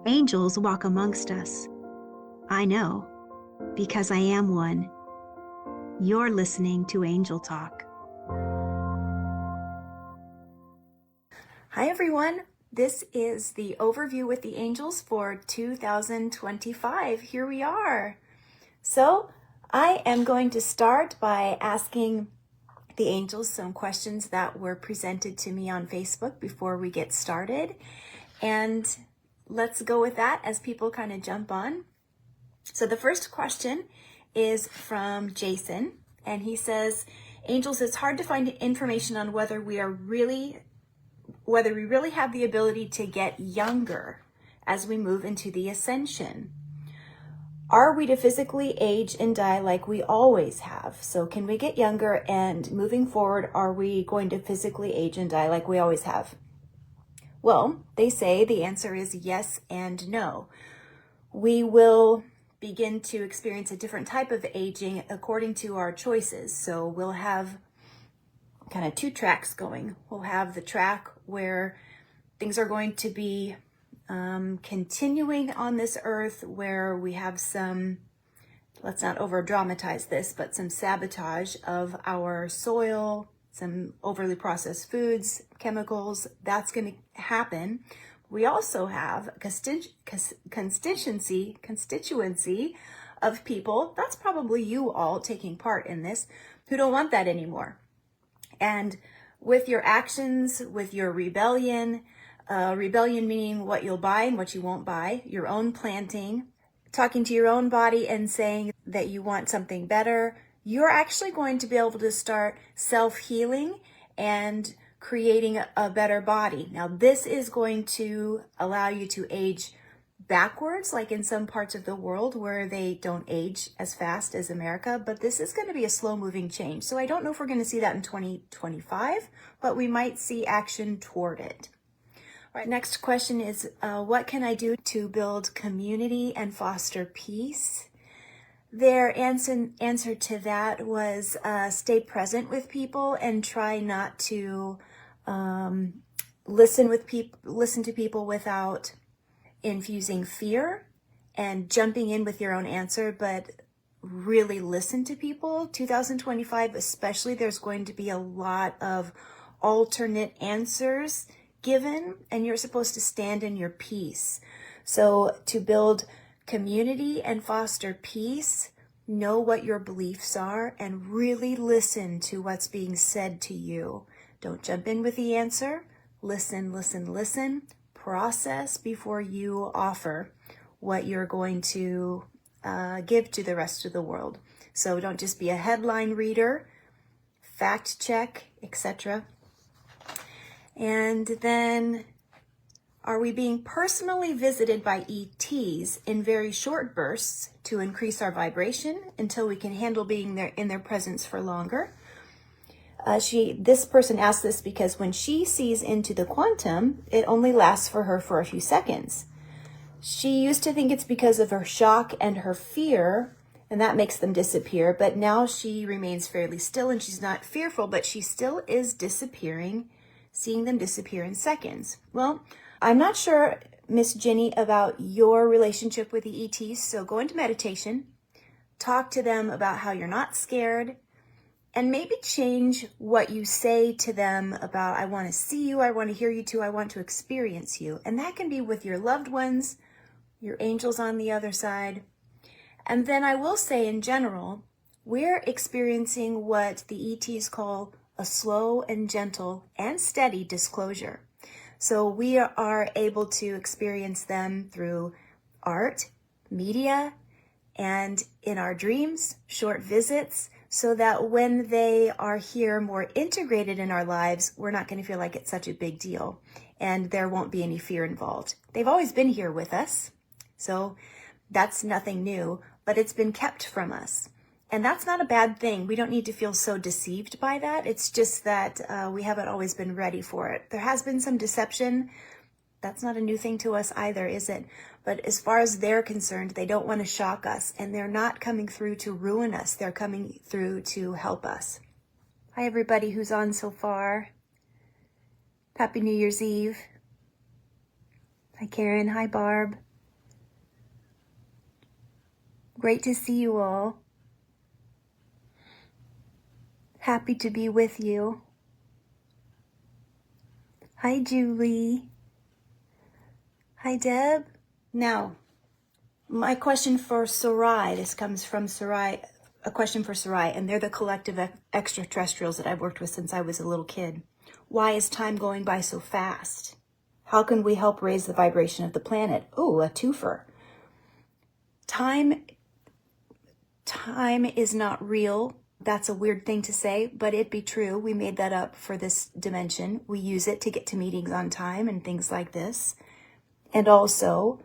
Angels walk amongst us. I know, because I am one. You're listening to Angel Talk. Hi everyone, this is the overview with the angels for 2025. Here we are. So I am going to start by asking the angels some questions that were presented to me on Facebook before we get started. And let's go with that as people kind of jump on. So the first question is from Jason, and he says, Angels, it's hard to find information on whether we really have the ability to get younger as we move into the ascension. Are we to physically age and die like we always have? So can we get younger, and moving forward, are we going to physically age and die like we always have? Well, they say the answer is yes and no. We will begin to experience a different type of aging according to our choices. So we'll have kind of two tracks going. We'll have the track where things are going to be continuing on this earth, where we have some, let's not over dramatize this, but some sabotage of our soil, some overly processed foods, chemicals. That's going to happen. We also have a constituency of people, that's probably you all taking part in this, who don't want that anymore. And with your actions, with your rebellion meaning what you'll buy and what you won't buy, your own planting, talking to your own body and saying that you want something better, you're actually going to be able to start self-healing and creating a better body. Now, this is going to allow you to age backwards, like in some parts of the world where they don't age as fast as America, but this is going to be a slow-moving change. So I don't know if we're going to see that in 2025, but we might see action toward it. All right, next question is, what can I do to build community and foster peace? Their answer to that was stay present with people and try not to listen to people without infusing fear and jumping in with your own answer, but really listen to people. 2025 especially, there's going to be a lot of alternate answers given, and you're supposed to stand in your peace. So to build community and foster peace, know what your beliefs are and really listen to what's being said to you. Don't jump in with the answer. Listen, process before you offer what you're going to give to the rest of the world. So don't just be a headline reader, fact check, etc. And then, are we being personally visited by ETs in very short bursts to increase our vibration until we can handle being there in their presence for longer? This person asked this because when she sees into the quantum, it only lasts for her for a few seconds. She used to think it's because of her shock and her fear, and that makes them disappear, but now she remains fairly still and she's not fearful, but she still is disappearing, seeing them disappear in seconds. Well, I'm not sure, Miss Jenny, about your relationship with the ETs, so go into meditation, talk to them about how you're not scared, and maybe change what you say to them about, I want to see you, I want to hear you too, I want to experience you. And that can be with your loved ones, your angels on the other side. And then I will say in general, we're experiencing what the ETs call a slow and gentle and steady disclosure. So we are able to experience them through art, media, and in our dreams, short visits, so that when they are here more integrated in our lives, we're not going to feel like it's such a big deal and there won't be any fear involved. They've always been here with us, so that's nothing new, but it's been kept from us. And that's not a bad thing. We don't need to feel so deceived by that. It's just that we haven't always been ready for it. There has been some deception. That's not a new thing to us either, is it? But as far as they're concerned, they don't want to shock us, and they're not coming through to ruin us. They're coming through to help us. Hi, everybody who's on so far. Happy New Year's Eve. Hi, Karen. Hi, Barb. Great to see you all. Happy to be with you. Hi, Julie. Hi, Deb. Now, my question for Sarai, this comes from Sarai, a question for Sarai, and they're the collective extraterrestrials that I've worked with since I was a little kid. Why is time going by so fast? How can we help raise the vibration of the planet? Oh, a twofer. Time is not real. That's a weird thing to say, but it be true. We made that up for this dimension. We use it to get to meetings on time and things like this. And also,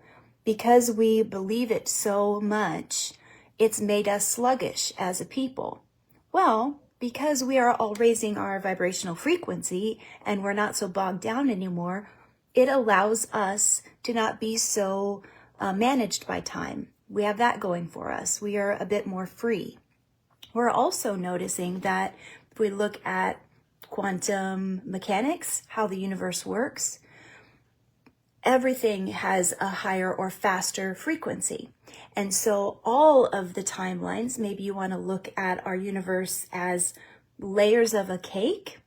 because we believe it so much, it's made us sluggish as a people. Well, because we are all raising our vibrational frequency and we're not so bogged down anymore, it allows us to not be so managed by time. We have that going for us. We are a bit more free. We're also noticing that if we look at quantum mechanics, how the universe works, everything has a higher or faster frequency. And so all of the timelines, maybe you want to look at our universe as layers of a cake,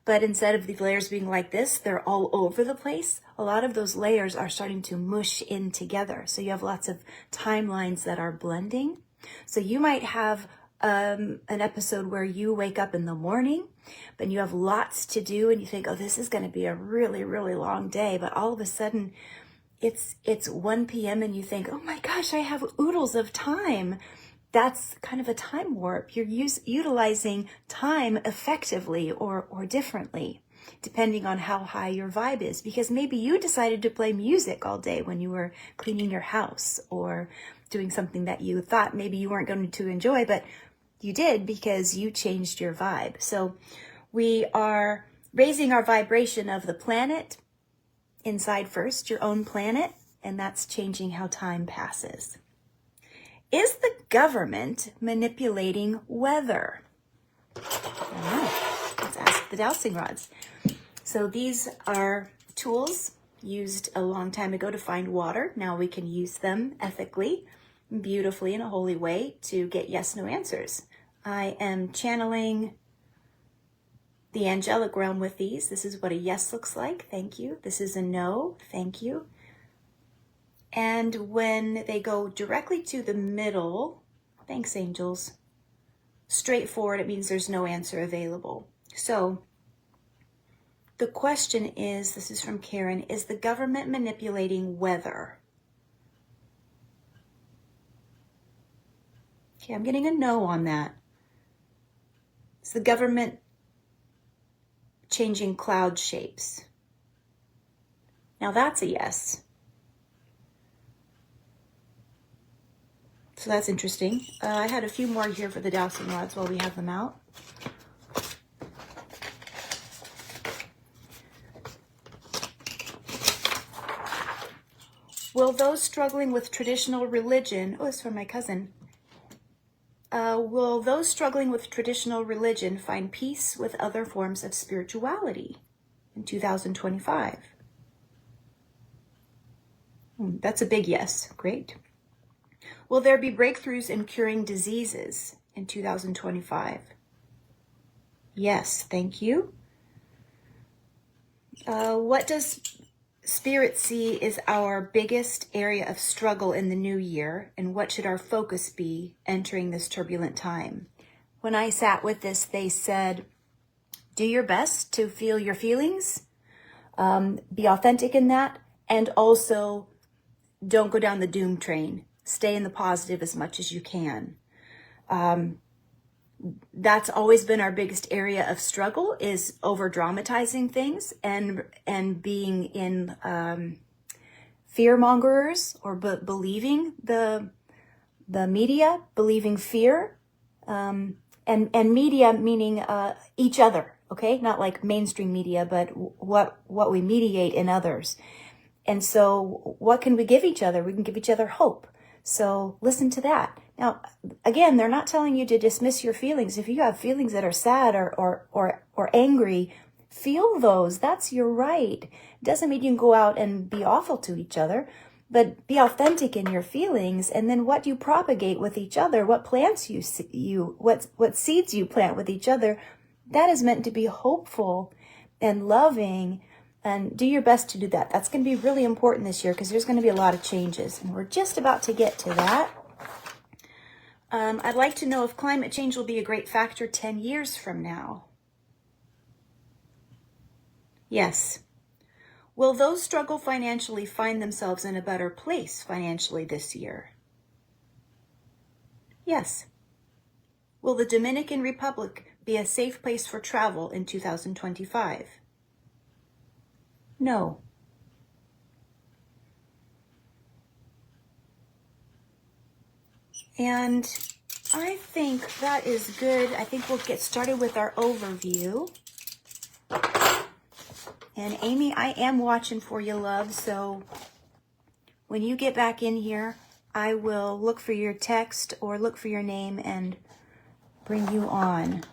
but instead of the layers being like this, they're all over the place. A lot of those layers are starting to mush in together. So you have lots of timelines that are blending. So you might have an episode where you wake up in the morning, but you have lots to do and you think, oh, this is going to be a really, really long day. But all of a sudden it's 1 p.m. and you think, oh my gosh, I have oodles of time. That's kind of a time warp. You're utilizing time effectively or differently, depending on how high your vibe is. Because maybe you decided to play music all day when you were cleaning your house or doing something that you thought maybe you weren't going to enjoy, but you did because you changed your vibe. So we are raising our vibration of the planet inside first, your own planet, and that's changing how time passes. Is the government manipulating weather? I don't know. Let's ask the dowsing rods. So these are tools used a long time ago to find water. Now we can use them ethically, beautifully, in a holy way to get yes/no answers. I am channeling the angelic realm with these. This is what a yes looks like. Thank you. This is a no. Thank you. And when they go directly to the middle, thanks, angels, straightforward, it means there's no answer available. So the question is, this is from Karen, is the government manipulating weather? Okay, I'm getting a no on that. Is the government changing cloud shapes? Now that's a yes. So that's interesting. I had a few more here for the dowsing rods while we have them out. Will those struggling with traditional religion, oh, it's from my cousin. Will those struggling with traditional religion find peace with other forms of spirituality in 2025? That's a big yes. Great. Will there be breakthroughs in curing diseases in 2025? Yes, thank you. What does Spirit see is our biggest area of struggle in the new year, and what should our focus be entering this turbulent time? When I sat with this, they said, do your best to feel your feelings, be authentic in that, and also don't go down the doom train. Stay in the positive as much as you can. That's always been our biggest area of struggle, is over dramatizing things and being in fear mongers or believing the media, believing fear, and media meaning each other. Okay, not like mainstream media, but what we mediate in others. And so, what can we give each other? We can give each other hope. So listen to that. Now, again, they're not telling you to dismiss your feelings. If you have feelings that are sad or angry, feel those. That's your right. It doesn't mean you can go out and be awful to each other, But be authentic in your feelings, and then what you propagate with each other, what plants what seeds you plant with each other, that is meant to be hopeful and loving, and do your best to do that. That's going to be really important this year because there's going to be a lot of changes, and we're just about to get to that. I'd like to know if climate change will be a great factor 10 years from now. Yes. Will those struggle financially find themselves in a better place financially this year? Yes. Will the Dominican Republic be a safe place for travel in 2025? No. And I think that is good. I think we'll get started with our overview. And Amy, I am watching for you, love. So when you get back in here, I will look for your text or look for your name and bring you on.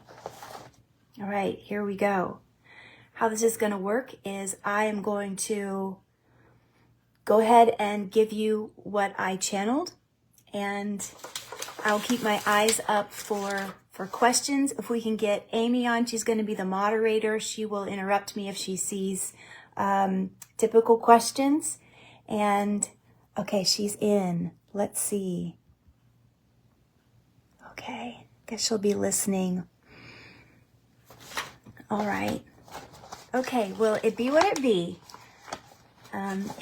All right, here we go. How this is going to work is I am going to go ahead and give you what I channeled, and I'll keep my eyes up for questions. If we can get Amy on, she's going to be the moderator. She will interrupt me if she sees typical questions. And okay, she's in. Let's see. Okay, guess she'll be listening. All right. Okay, well, it be what it be.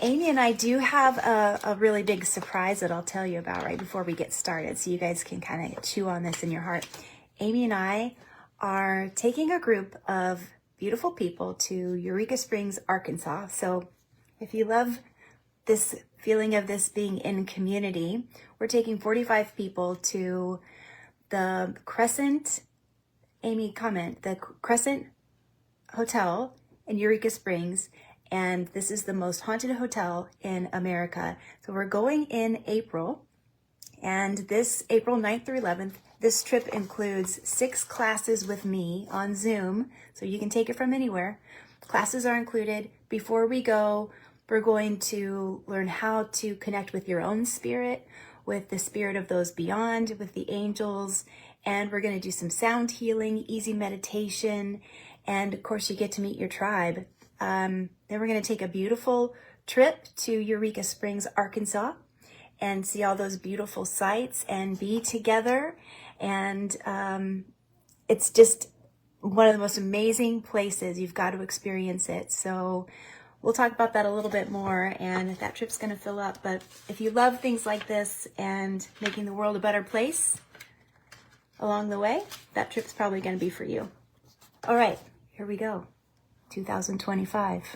Amy and I do have a really big surprise that I'll tell you about right before we get started, so you guys can kind of chew on this in your heart. Amy and I are taking a group of beautiful people to Eureka Springs, Arkansas. So if you love this feeling of this being in community, we're taking 45 people to the Crescent, Amy, comment, the Crescent Hotel in Eureka Springs. And this is the most haunted hotel in America. So we're going in April, and this April 9th through 11th, this trip includes 6 classes with me on Zoom, so you can take it from anywhere. Classes are included. Before we go, we're going to learn how to connect with your own spirit, with the spirit of those beyond, with the angels, and we're going to do some sound healing, easy meditation, and of course you get to meet your tribe. Then we're going to take a beautiful trip to Eureka Springs, Arkansas, and see all those beautiful sights and be together. And it's just one of the most amazing places. You've got to experience it. So we'll talk about that a little bit more, and that trip's going to fill up. But if you love things like this and making the world a better place along the way, that trip's probably going to be for you. All right, here we go. 2025.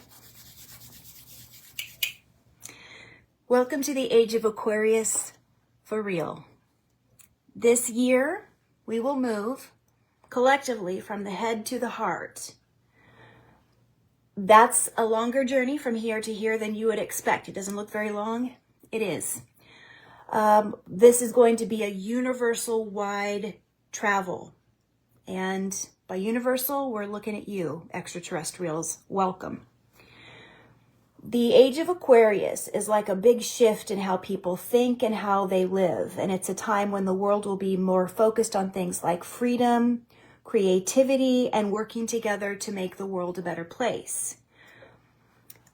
Welcome to the age of Aquarius for real. This year, we will move collectively from the head to the heart. That's a longer journey from here to here than you would expect. It doesn't look very long. It is. This is going to be a universal wide travel. And by universal, we're looking at you, extraterrestrials. Welcome. The age of Aquarius is like a big shift in how people think and how they live. And it's a time when the world will be more focused on things like freedom, creativity, and working together to make the world a better place.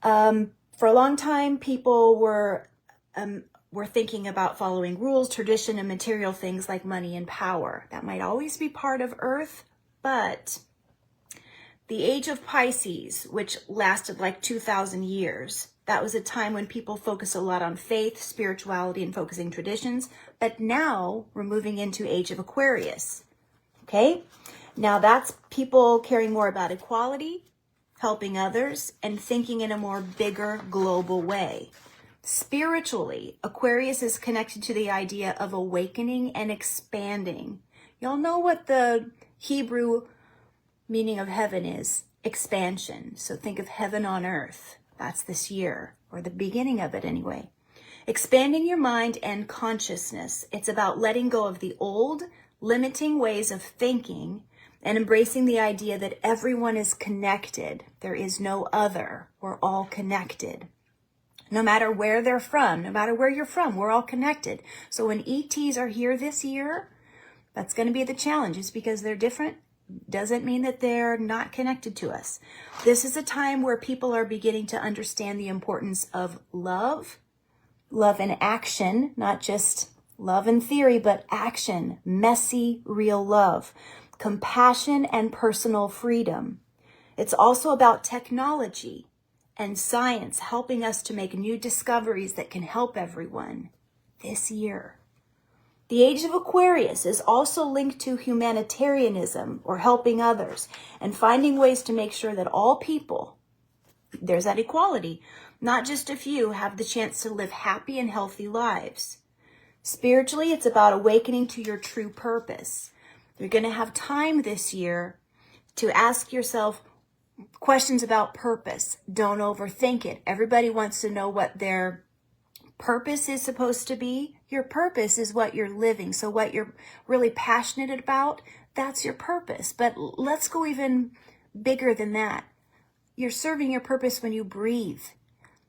For a long time, people were thinking about following rules, tradition, and material things like money and power. That might always be part of Earth, but the age of Pisces, which lasted like 2,000 years, that was a time when people focused a lot on faith, spirituality, and focusing traditions. But now we're moving into age of Aquarius. Okay? Now that's people caring more about equality, helping others, and thinking in a more bigger global way. Spiritually, Aquarius is connected to the idea of awakening and expanding. Y'all know what the Hebrew meaning of heaven is? Expansion. So think of heaven on earth. That's this year, or the beginning of it anyway. Expanding your mind and consciousness. It's about letting go of the old, limiting ways of thinking and embracing the idea that everyone is connected. There is no other. We're all connected. No matter where they're from, no matter where you're from, we're all connected. So when ETs are here this year, that's going to be the challenge. It's because they're different doesn't mean that they're not connected to us. This is a time where people are beginning to understand the importance of love, love in action, not just love in theory, but action, messy, real love, compassion, and personal freedom. It's also about technology and science helping us to make new discoveries that can help everyone this year. The age of Aquarius is also linked to humanitarianism, or helping others, and finding ways to make sure that all people, there's that equality, not just a few, have the chance to live happy and healthy lives. Spiritually, it's about awakening to your true purpose. You're going to have time this year to ask yourself questions about purpose. Don't overthink it. Everybody wants to know what their purpose is supposed to be. Your purpose is what you're living. So what you're really passionate about, that's your purpose. But let's go even bigger than that. You're serving your purpose when you breathe.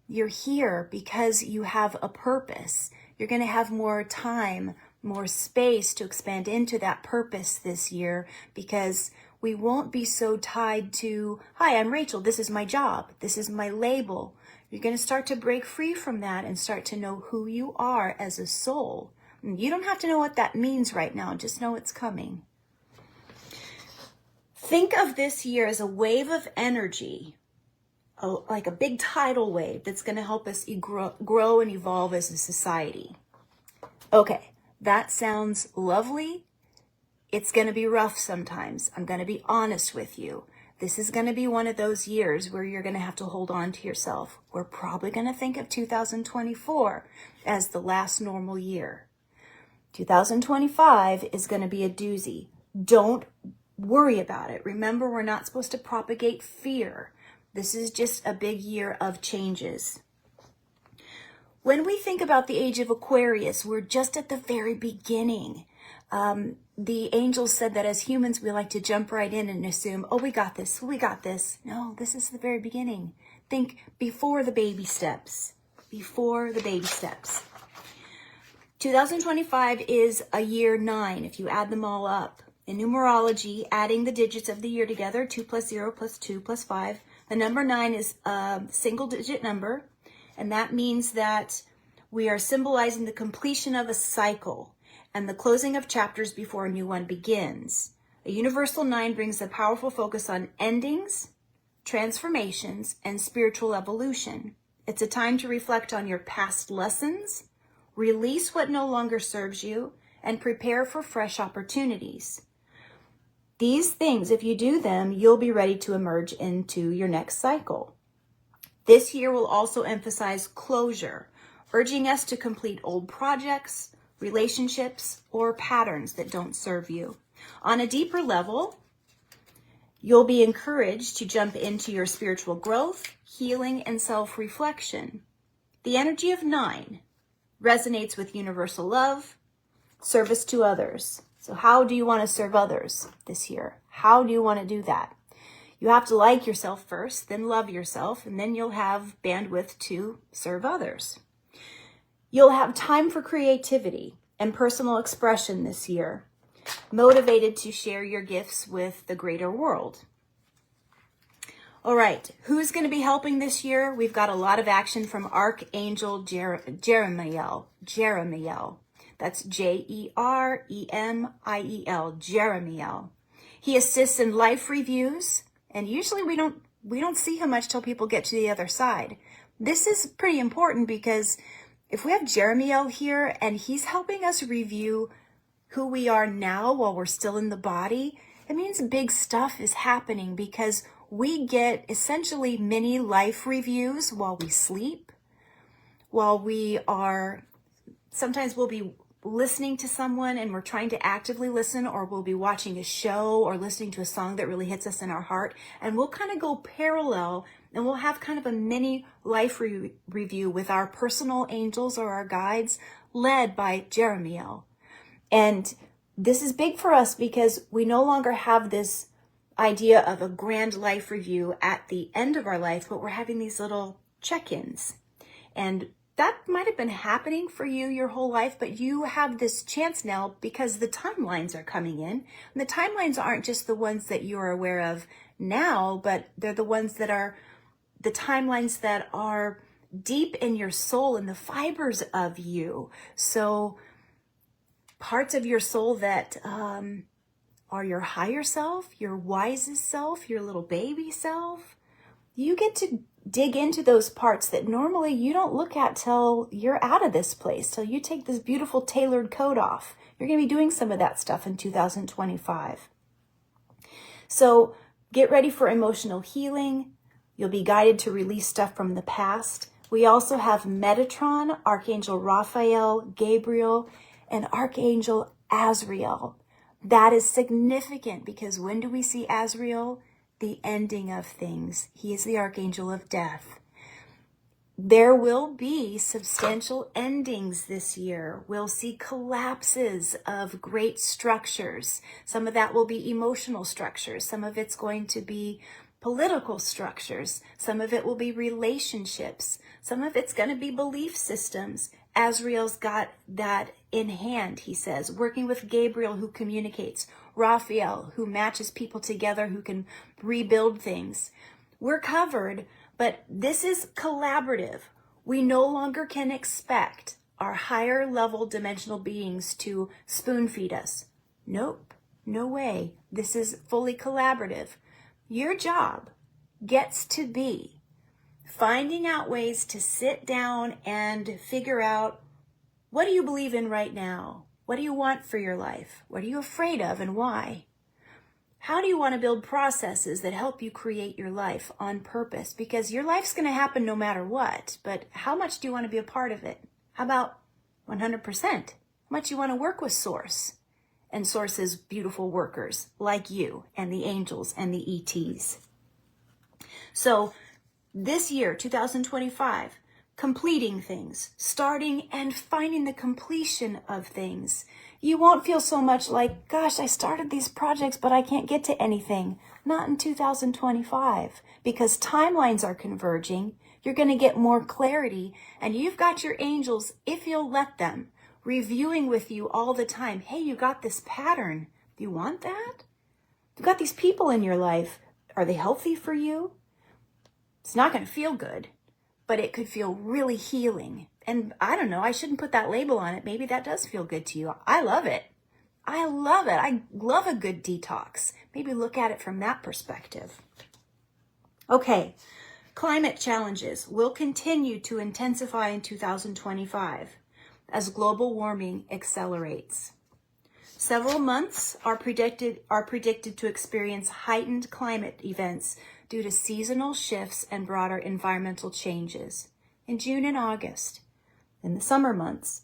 You're here because you have a purpose. You're going to have more time, more space to expand into that purpose this year, because we won't be so tied to, hi, I'm Rachel, this is my job, this is my label. You're going to start to break free from that and start to know who you are as a soul. You don't have to know what that means right now. Just know it's coming. Think of this year as a wave of energy, like a big tidal wave that's going to help us grow and evolve as a society. Okay, that sounds lovely. It's going to be rough sometimes. I'm going to be honest with you. This is going to be one of those years where you're going to have to hold on to yourself. We're probably going to think of 2024 as the last normal year. 2025 is going to be a doozy. Don't worry about it. Remember, we're not supposed to propagate fear. This is just a big year of changes. When we think about the age of Aquarius, we're just at the very beginning. The angels said that as humans, we like to jump right in and assume, oh, we got this, we got this. No, this is the very beginning. Think before the baby steps, before the baby steps. 2025 is a year 9, if you add them all up. In numerology, adding the digits of the year together, 2 plus 0 plus 2 plus 5, the number 9 is a single digit number, and that means that we are symbolizing the completion of a cycle and the closing of chapters before a new one begins. A universal 9 brings a powerful focus on endings, transformations, and spiritual evolution. It's a time to reflect on your past lessons, release what no longer serves you, and prepare for fresh opportunities. These things, if you do them, you'll be ready to emerge into your next cycle. This year will also emphasize closure, urging us to complete old projects, relationships, or patterns that don't serve you. On a deeper level, you'll be encouraged to jump into your spiritual growth, healing, and self-reflection. The energy of 9 resonates with universal love, service to others. So how do you want to serve others this year? How do you want to do that? You have to like yourself first, then love yourself, and then you'll have bandwidth to serve others. You'll have time for creativity and personal expression this year, motivated to share your gifts with the greater world. All right, who's going to be helping this year? We've got a lot of action from Archangel Jeremiel. That's Jeremiel, Jeremiel. He assists in life reviews, and usually we don't see him much till people get to the other side. This is pretty important because if we have Jeremiel here and he's helping us review who we are now while we're still in the body, it means big stuff is happening because we get essentially mini life reviews while we sleep, while we are, sometimes we'll be listening to someone and we're trying to actively listen, or we'll be watching a show or listening to a song that really hits us in our heart, and we'll kind of go parallel and we'll have kind of a mini life review with our personal angels or our guides led by Jeremiel. And this is big for us because we no longer have this idea of a grand life review at the end of our life, but we're having these little check-ins. And that might have been happening for you your whole life, but you have this chance now because the timelines are coming in. And the timelines aren't just the ones that you are aware of now, but they're the ones that are the timelines that are deep in your soul and the fibers of you. So parts of your soul that are your higher self, your wisest self, your little baby self, you get to dig into those parts that normally you don't look at till you're out of this place, till you take this beautiful tailored coat off. You're going to be doing some of that stuff in 2025. So get ready for emotional healing. You'll be guided to release stuff from the past. We also have Metatron, Archangel Raphael, Gabriel, and Archangel Azrael. That is significant because when do we see Azrael? The ending of things. He is the Archangel of Death. There will be substantial endings this year. We'll see collapses of great structures. Some of that will be emotional structures. Some of it's going to be political structures. Some of it will be relationships. Some of it's going to be belief systems. Azrael's got that in hand, he says, working with Gabriel, who communicates, Raphael, who matches people together, who can rebuild things. We're covered, but this is collaborative. We no longer can expect our higher level dimensional beings to spoon feed us. Nope, no way. This is fully collaborative. Your job gets to be finding out ways to sit down and figure out, what do you believe in right now? What do you want for your life? What are you afraid of and why? How do you want to build processes that help you create your life on purpose? Because your life's going to happen no matter what, but how much do you want to be a part of it? How about 100%? How much you want to work with Source and Source's beautiful workers like you and the angels and the ETs? So this year, 2025, completing things, starting and finding the completion of things. You won't feel so much like, gosh, I started these projects, but I can't get to anything. Not in 2025, because timelines are converging. You're going to get more clarity, and you've got your angels, if you'll let them, reviewing with you all the time. Hey, you got this pattern. Do you want that? You've got these people in your life. Are they healthy for you? It's not going to feel good, but it could feel really healing. And I don't know, I shouldn't put that label on it. Maybe that does feel good to you. I love it. I love it. I love a good detox. Maybe look at it from that perspective. Okay, climate challenges will continue to intensify in 2025 as global warming accelerates. Several months are predicted to experience heightened climate events due to seasonal shifts and broader environmental changes. In June and August, in the summer months,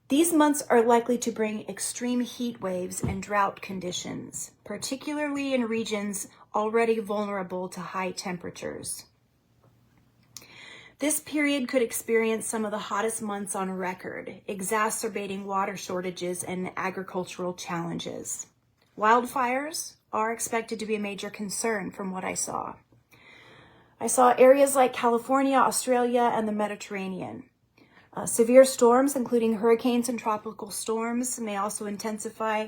these months are likely to bring extreme heat waves and drought conditions, particularly in regions already vulnerable to high temperatures. This period could experience some of the hottest months on record, exacerbating water shortages and agricultural challenges. Wildfires are expected to be a major concern from what I saw. I saw areas like California, Australia, and the Mediterranean. Severe storms, including hurricanes and tropical storms, may also intensify,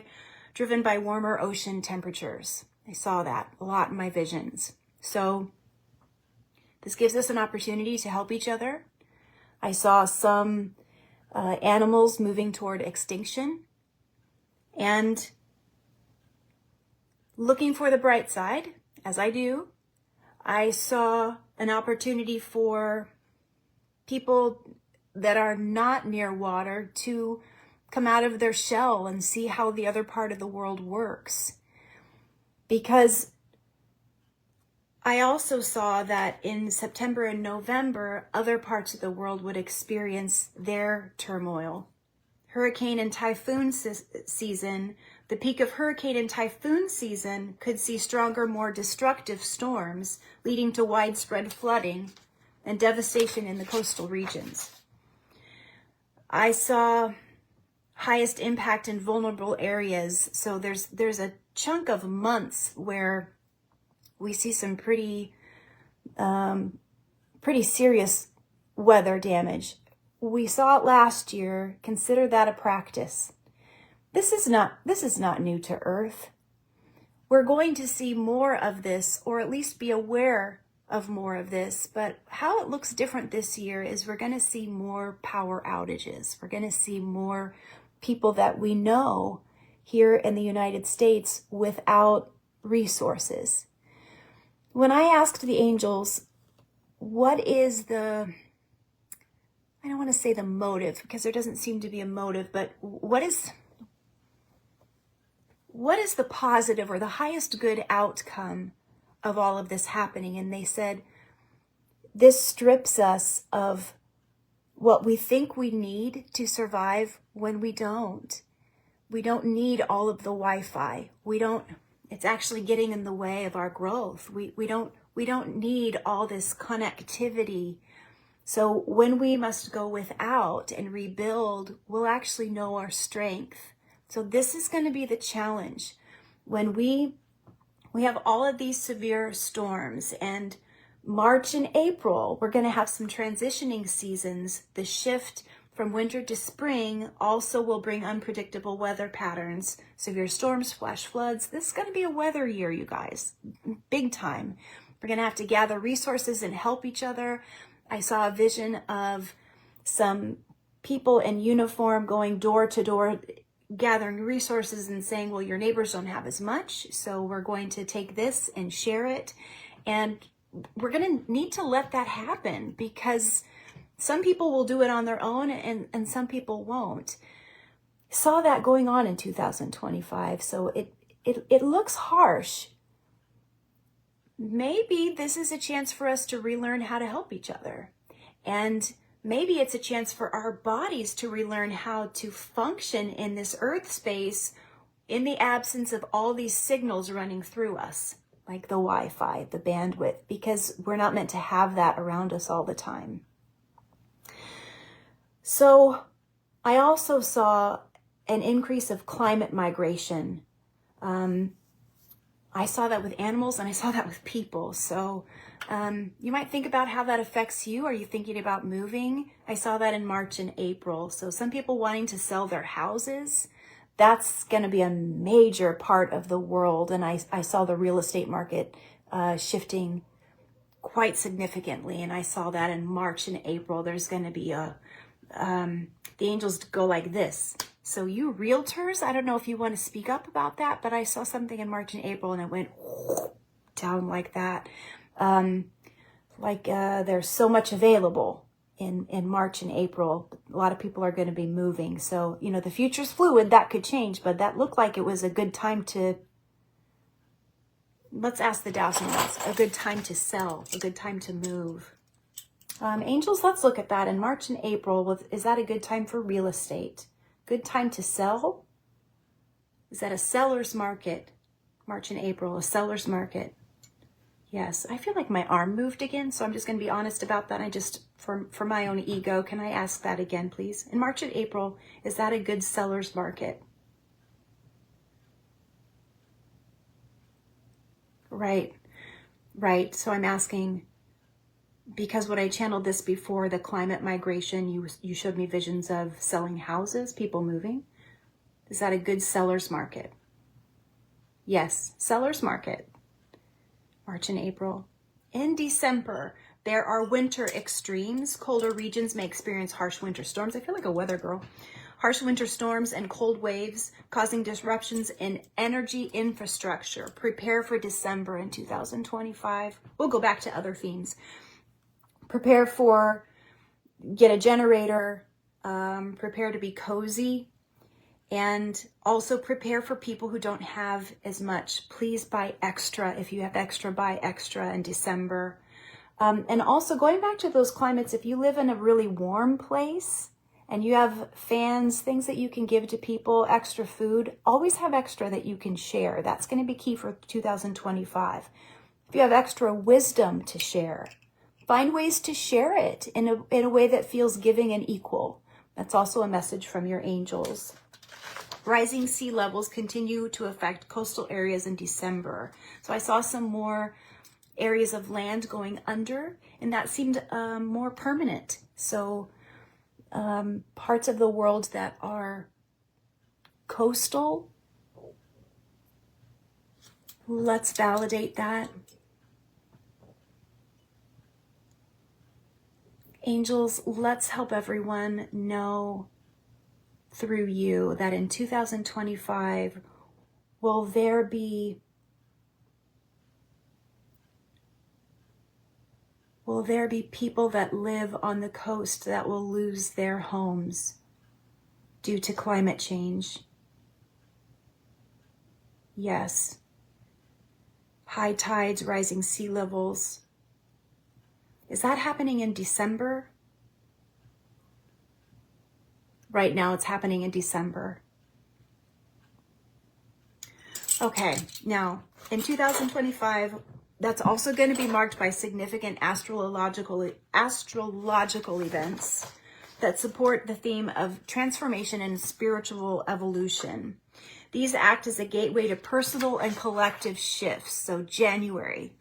driven by warmer ocean temperatures. I saw that a lot in my visions. So this gives us an opportunity to help each other. I saw some animals moving toward extinction, and looking for the bright side, as I do, I saw an opportunity for people that are not near water to come out of their shell and see how the other part of the world works. Because I also saw that in September and November, other parts of the world would experience their turmoil. Hurricane and typhoon season, the peak of hurricane and typhoon season could see stronger, more destructive storms, leading to widespread flooding and devastation in the coastal regions. I saw highest impact in vulnerable areas. So there's a chunk of months where we see some pretty serious weather damage. We saw it last year. Consider that a practice. This is not new to Earth. We're going to see more of this, or at least be aware of more of this. But how it looks different this year is we're going to see more power outages. We're going to see more people that we know here in the United States without resources. When I asked the angels, what is the, I don't want to say the motive, because there doesn't seem to be a motive, but what is the positive or the highest good outcome of all of this happening? And they said, this strips us of what we think we need to survive when we don't. We don't need all of the Wi-Fi. It's actually getting in the way of our growth. We don't need all this connectivity. So when we must go without and rebuild, we'll actually know our strength. So this is going to be the challenge. When we have all of these severe storms, and March and April, we're going to have some transitioning seasons. The shift from winter to spring also will bring unpredictable weather patterns, severe storms, flash floods. This is going to be a weather year, you guys, big time. We're going to have to gather resources and help each other. I saw a vision of some people in uniform going door to door, gathering resources and saying, well, your neighbors don't have as much, so we're going to take this and share it. And we're going to need to let that happen, because some people will do it on their own and some people won't. Saw that going on in 2025, so it looks harsh. Maybe this is a chance for us to relearn how to help each other. And maybe it's a chance for our bodies to relearn how to function in this earth space in the absence of all these signals running through us, like the Wi-Fi, the bandwidth, because we're not meant to have that around us all the time. So I also saw an increase of climate migration. I saw that with animals and I saw that with people. So you might think about how that affects you. Are you thinking about moving? I saw that in March and April. So some people wanting to sell their houses, that's going to be a major part of the world. And I saw the real estate market shifting quite significantly. And I saw that in March and April. There's going to be the angels go like this. So you realtors, I don't know if you want to speak up about that, but I saw something in March and April and it went down like that. There's so much available in March and April. A lot of people are going to be moving. So, the future's fluid. That could change, but that looked like it was a good time to, let's ask the dowsing rods, a good time to sell, a good time to move. Angels, let's look at that. In March and April, is that a good time for real estate? Good time to sell? Is that a seller's market? March and April, a seller's market. Yes, I feel like my arm moved again, so I'm just going to be honest about that. For my own ego, can I ask that again, please? In March and April, is that a good seller's market? Right. So I'm asking, because when I channeled this before, the climate migration, you showed me visions of selling houses, people moving. Is that a good seller's market? Yes, seller's market. March and April. In December, there are winter extremes. Colder regions may experience harsh winter storms. I feel like a weather girl. Harsh winter storms and cold waves causing disruptions in energy infrastructure. Prepare for December in 2025. We'll go back to other themes. Prepare for, get a generator, prepare to be cozy, and also prepare for people who don't have as much. Please buy extra. If you have extra, buy extra in December. And also going back to those climates, if you live in a really warm place and you have fans, things that you can give to people, extra food, always have extra that you can share. That's going to be key for 2025. If you have extra wisdom to share, find ways to share it in a way that feels giving and equal. That's also a message from your angels. Rising sea levels continue to affect coastal areas in December. So I saw some more areas of land going under, and that seemed more permanent. So parts of the world that are coastal, let's validate that. Angels, let's help everyone know through you that in 2025, will there be people that live on the coast that will lose their homes due to climate change? Yes. High tides, rising sea levels. Is that happening in December? Right now it's happening in December. Okay, now in 2025, that's also going to be marked by significant astrological events that support the theme of transformation and spiritual evolution. These act as a gateway to personal and collective shifts. So January,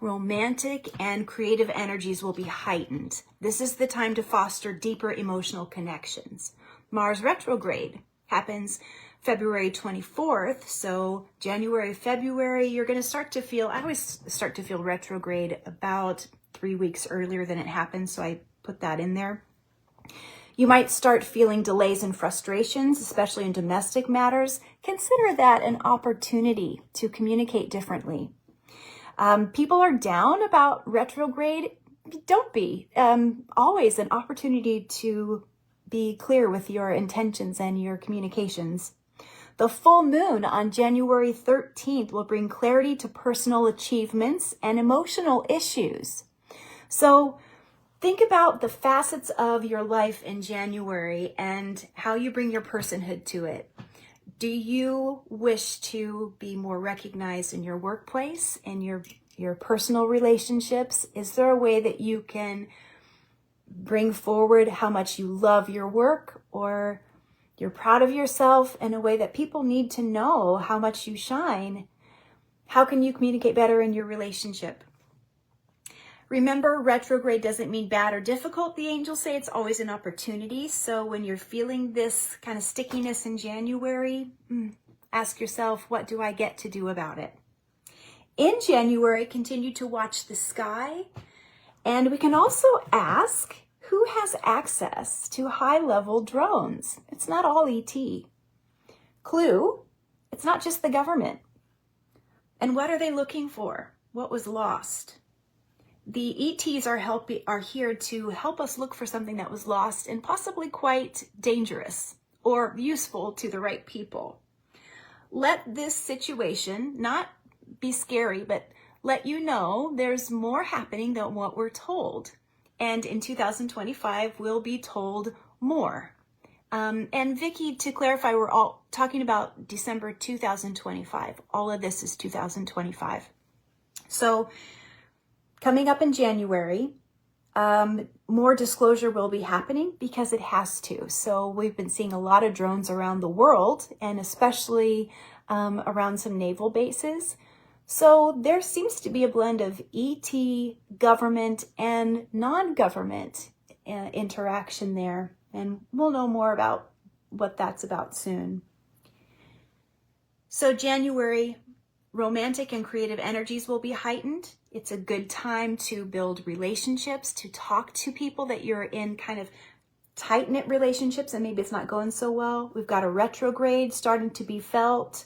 romantic and creative energies will be heightened. This is the time to foster deeper emotional connections. Mars retrograde happens February 24th. So January, February, you're going to start to feel, I always start to feel retrograde about 3 weeks earlier than it happens. So I put that in there. You might start feeling delays and frustrations, especially in domestic matters. Consider that an opportunity to communicate differently. People are down about retrograde. Don't be. Always an opportunity to be clear with your intentions and your communications. The full moon on January 13th will bring clarity to personal achievements and emotional issues. So think about the facets of your life in January and how you bring your personhood to it. Do you wish to be more recognized in your workplace, in your personal relationships? Is there a way that you can bring forward how much you love your work, or you're proud of yourself in a way that people need to know how much you shine? How can you communicate better in your relationship? Remember, retrograde doesn't mean bad or difficult. The angels say it's always an opportunity. So when you're feeling this kind of stickiness in January, ask yourself, what do I get to do about it? In January, continue to watch the sky. And we can also ask, who has access to high-level drones? It's not all ET. Clue, it's not just the government. And what are they looking for? What was lost? The ETs are here to help us look for something that was lost and possibly quite dangerous or useful to the right people. Let this situation not be scary, but let you know there's more happening than what we're told. And in 2025, we'll be told more. And Vicki, to clarify, we're all talking about December 2025. All of this is 2025. So coming up in January, more disclosure will be happening because it has to. So we've been seeing a lot of drones around the world, and especially around some naval bases. So there seems to be a blend of ET, government, and non-government interaction there. And we'll know more about what that's about soon. So January, romantic and creative energies will be heightened. It's a good time to build relationships, to talk to people that you're in kind of tight-knit relationships and maybe it's not going so well. We've got a retrograde starting to be felt.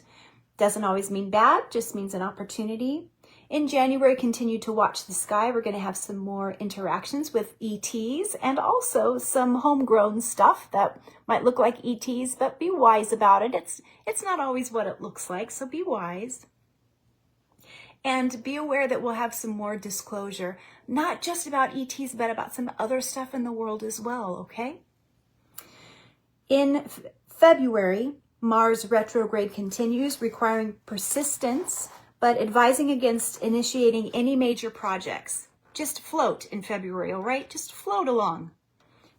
Doesn't always mean bad, just means an opportunity. In January, continue to watch the sky. We're going to have some more interactions with ETs and also some homegrown stuff that might look like ETs, but be wise about it. It's not always what it looks like, so be wise. And be aware that we'll have some more disclosure, not just about ETs, but about some other stuff in the world as well, okay? In February, Mars retrograde continues, requiring persistence, but advising against initiating any major projects. Just float in February, all right? Just float along.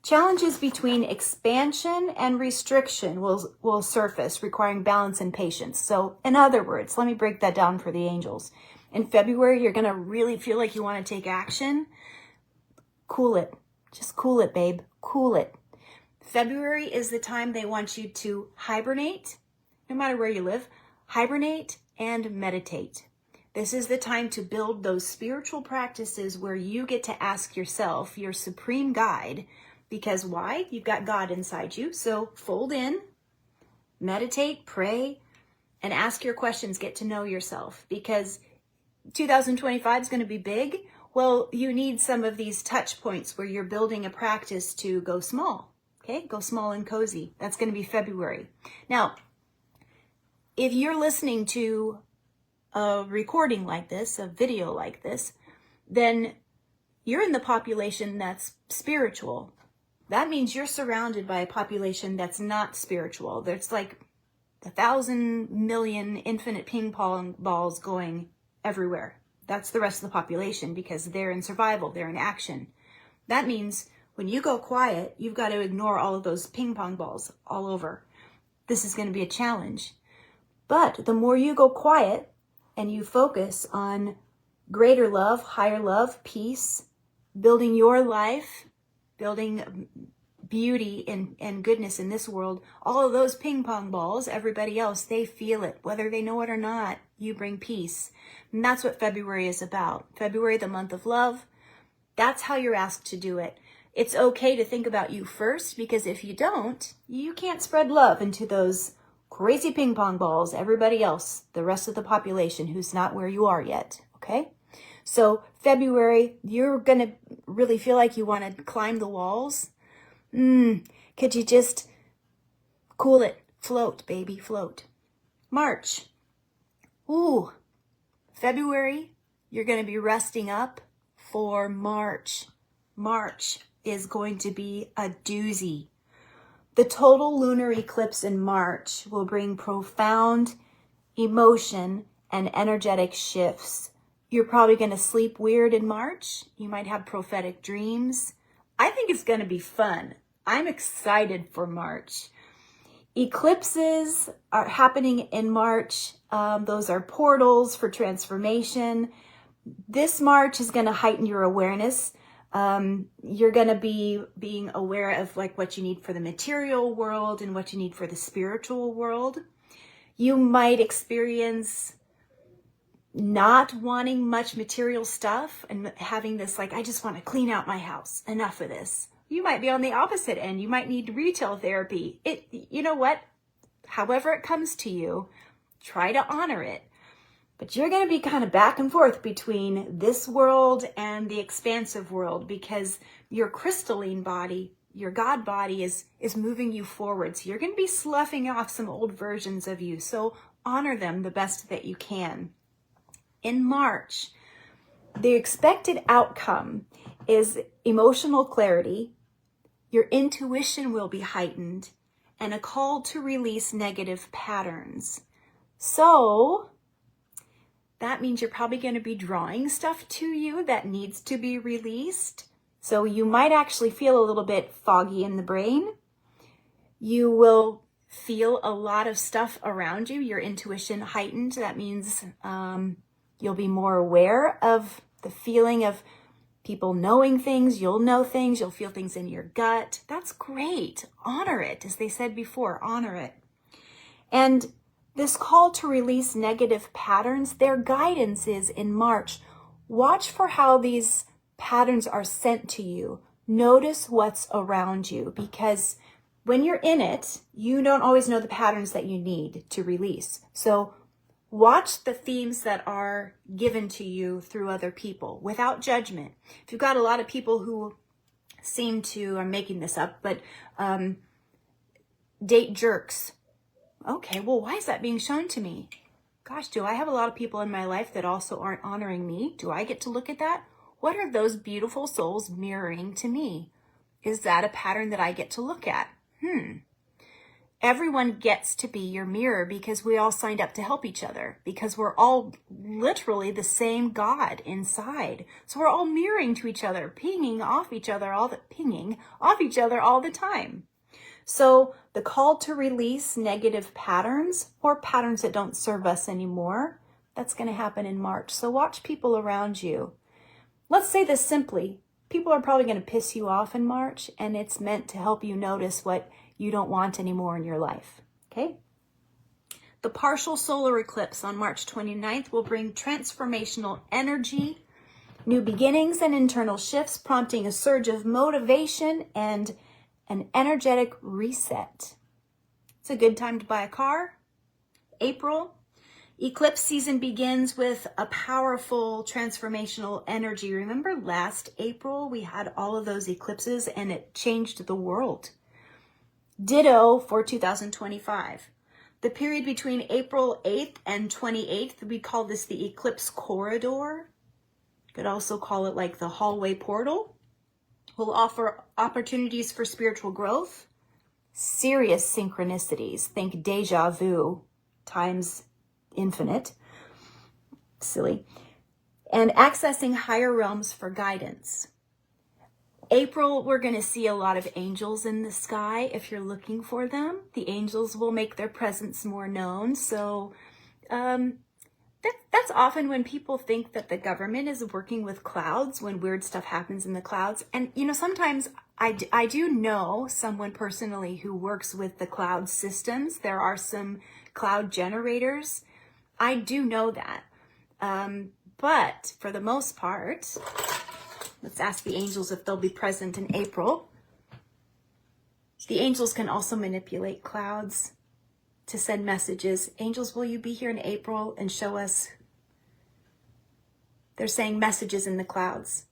Challenges between expansion and restriction will surface, requiring balance and patience. So in other words, let me break that down for the angels. In February, you're going to really feel like you want to take action. Cool it. Just cool it, babe. Cool it. February is the time they want you to hibernate, no matter where you live, hibernate and meditate. This is the time to build those spiritual practices where you get to ask yourself, your supreme guide, because why? You've got God inside you. So fold in, meditate, pray, and ask your questions. Get to know yourself, because 2025 is going to be big. Well, you need some of these touch points where you're building a practice to go small. Okay, go small and cozy. That's going to be February. Now, if you're listening to a recording like this, a video like this, then you're in the population that's spiritual. That means you're surrounded by a population that's not spiritual. There's like 1,000 million infinite ping pong balls going everywhere. That's the rest of the population, because they're in survival, they're in action. That means when you go quiet, you've got to ignore all of those ping pong balls all over. This is going to be a challenge. But the more you go quiet and you focus on greater love, higher love, peace, building your life, building beauty and goodness in this world, all of those ping pong balls, everybody else, they feel it. Whether they know it or not, you bring peace. And that's what February is about. February, the month of love. That's how you're asked to do it. It's okay to think about you first, because if you don't, you can't spread love into those crazy ping pong balls, everybody else, the rest of the population who's not where you are yet, okay? So February, you're going to really feel like you want to climb the walls. Could you just cool it? Float, baby, float. March. Ooh, February, you're going to be resting up for March. March is going to be a doozy. The total lunar eclipse in March will bring profound emotion and energetic shifts. You're probably going to sleep weird in March. You might have prophetic dreams. I think it's going to be fun. I'm excited for March. Eclipses are happening in March. Those are portals for transformation. This March is going to heighten your awareness. You're going to be being aware of like what you need for the material world and what you need for the spiritual world. You might experience not wanting much material stuff and having this like, I just want to clean out my house. Enough of this. You might be on the opposite end. You might need retail therapy. You know what? However it comes to you, try to honor it. But you're going to be kind of back and forth between this world and the expansive world, because your crystalline body, your God body is moving you forward. So you're going to be sloughing off some old versions of you. So honor them the best that you can. In March, the expected outcome is emotional clarity. Your intuition will be heightened, and a call to release negative patterns. So that means you're probably going to be drawing stuff to you that needs to be released. So you might actually feel a little bit foggy in the brain. You will feel a lot of stuff around you, your intuition heightened. That means you'll be more aware of the feeling of people knowing things. You'll know things. You'll feel things in your gut. That's great. Honor it. As they said before, honor it. And this call to release negative patterns, their guidance is in March. Watch for how these patterns are sent to you. Notice what's around you, because when you're in it, you don't always know the patterns that you need to release. So watch the themes that are given to you through other people without judgment. If you've got a lot of people who seem to, I'm making this up, but date jerks. Okay, well, why is that being shown to me? Gosh, do I have a lot of people in my life that also aren't honoring me? Do I get to look at that? What are those beautiful souls mirroring to me? Is that a pattern that I get to look at? Everyone gets to be your mirror, because we all signed up to help each other, because we're all literally the same God inside. So we're all mirroring to each other, pinging off each other all the time. So the call to release negative patterns or patterns that don't serve us anymore, that's going to happen in March. So watch people around you. Let's say this simply. people are probably going to piss you off in March, and it's meant to help you notice what you don't want anymore in your life. Okay? The partial solar eclipse on March 29th will bring transformational energy, new beginnings and internal shifts, prompting a surge of motivation and an energetic reset. It's a good time to buy a car. April, eclipse season begins with a powerful transformational energy. Remember last April, we had all of those eclipses and it changed the world. Ditto for 2025. The period between April 8th and 28th, we call this the eclipse corridor. You could also call it like the hallway portal. Will offer opportunities for spiritual growth, serious synchronicities, think deja vu times infinite, silly, and accessing higher realms for guidance. April, we're going to see a lot of angels in the sky. If you're looking for them, the angels will make their presence more known. So that's often when people think that the government is working with clouds, when weird stuff happens in the clouds. And, you know, sometimes I do know someone personally who works with the cloud systems. There are some cloud generators. I do know that. But for the most part, let's ask the angels if they'll be present in April. The angels can also manipulate clouds to send messages. Angels, will you be here in April and show us? They're saying messages in the clouds.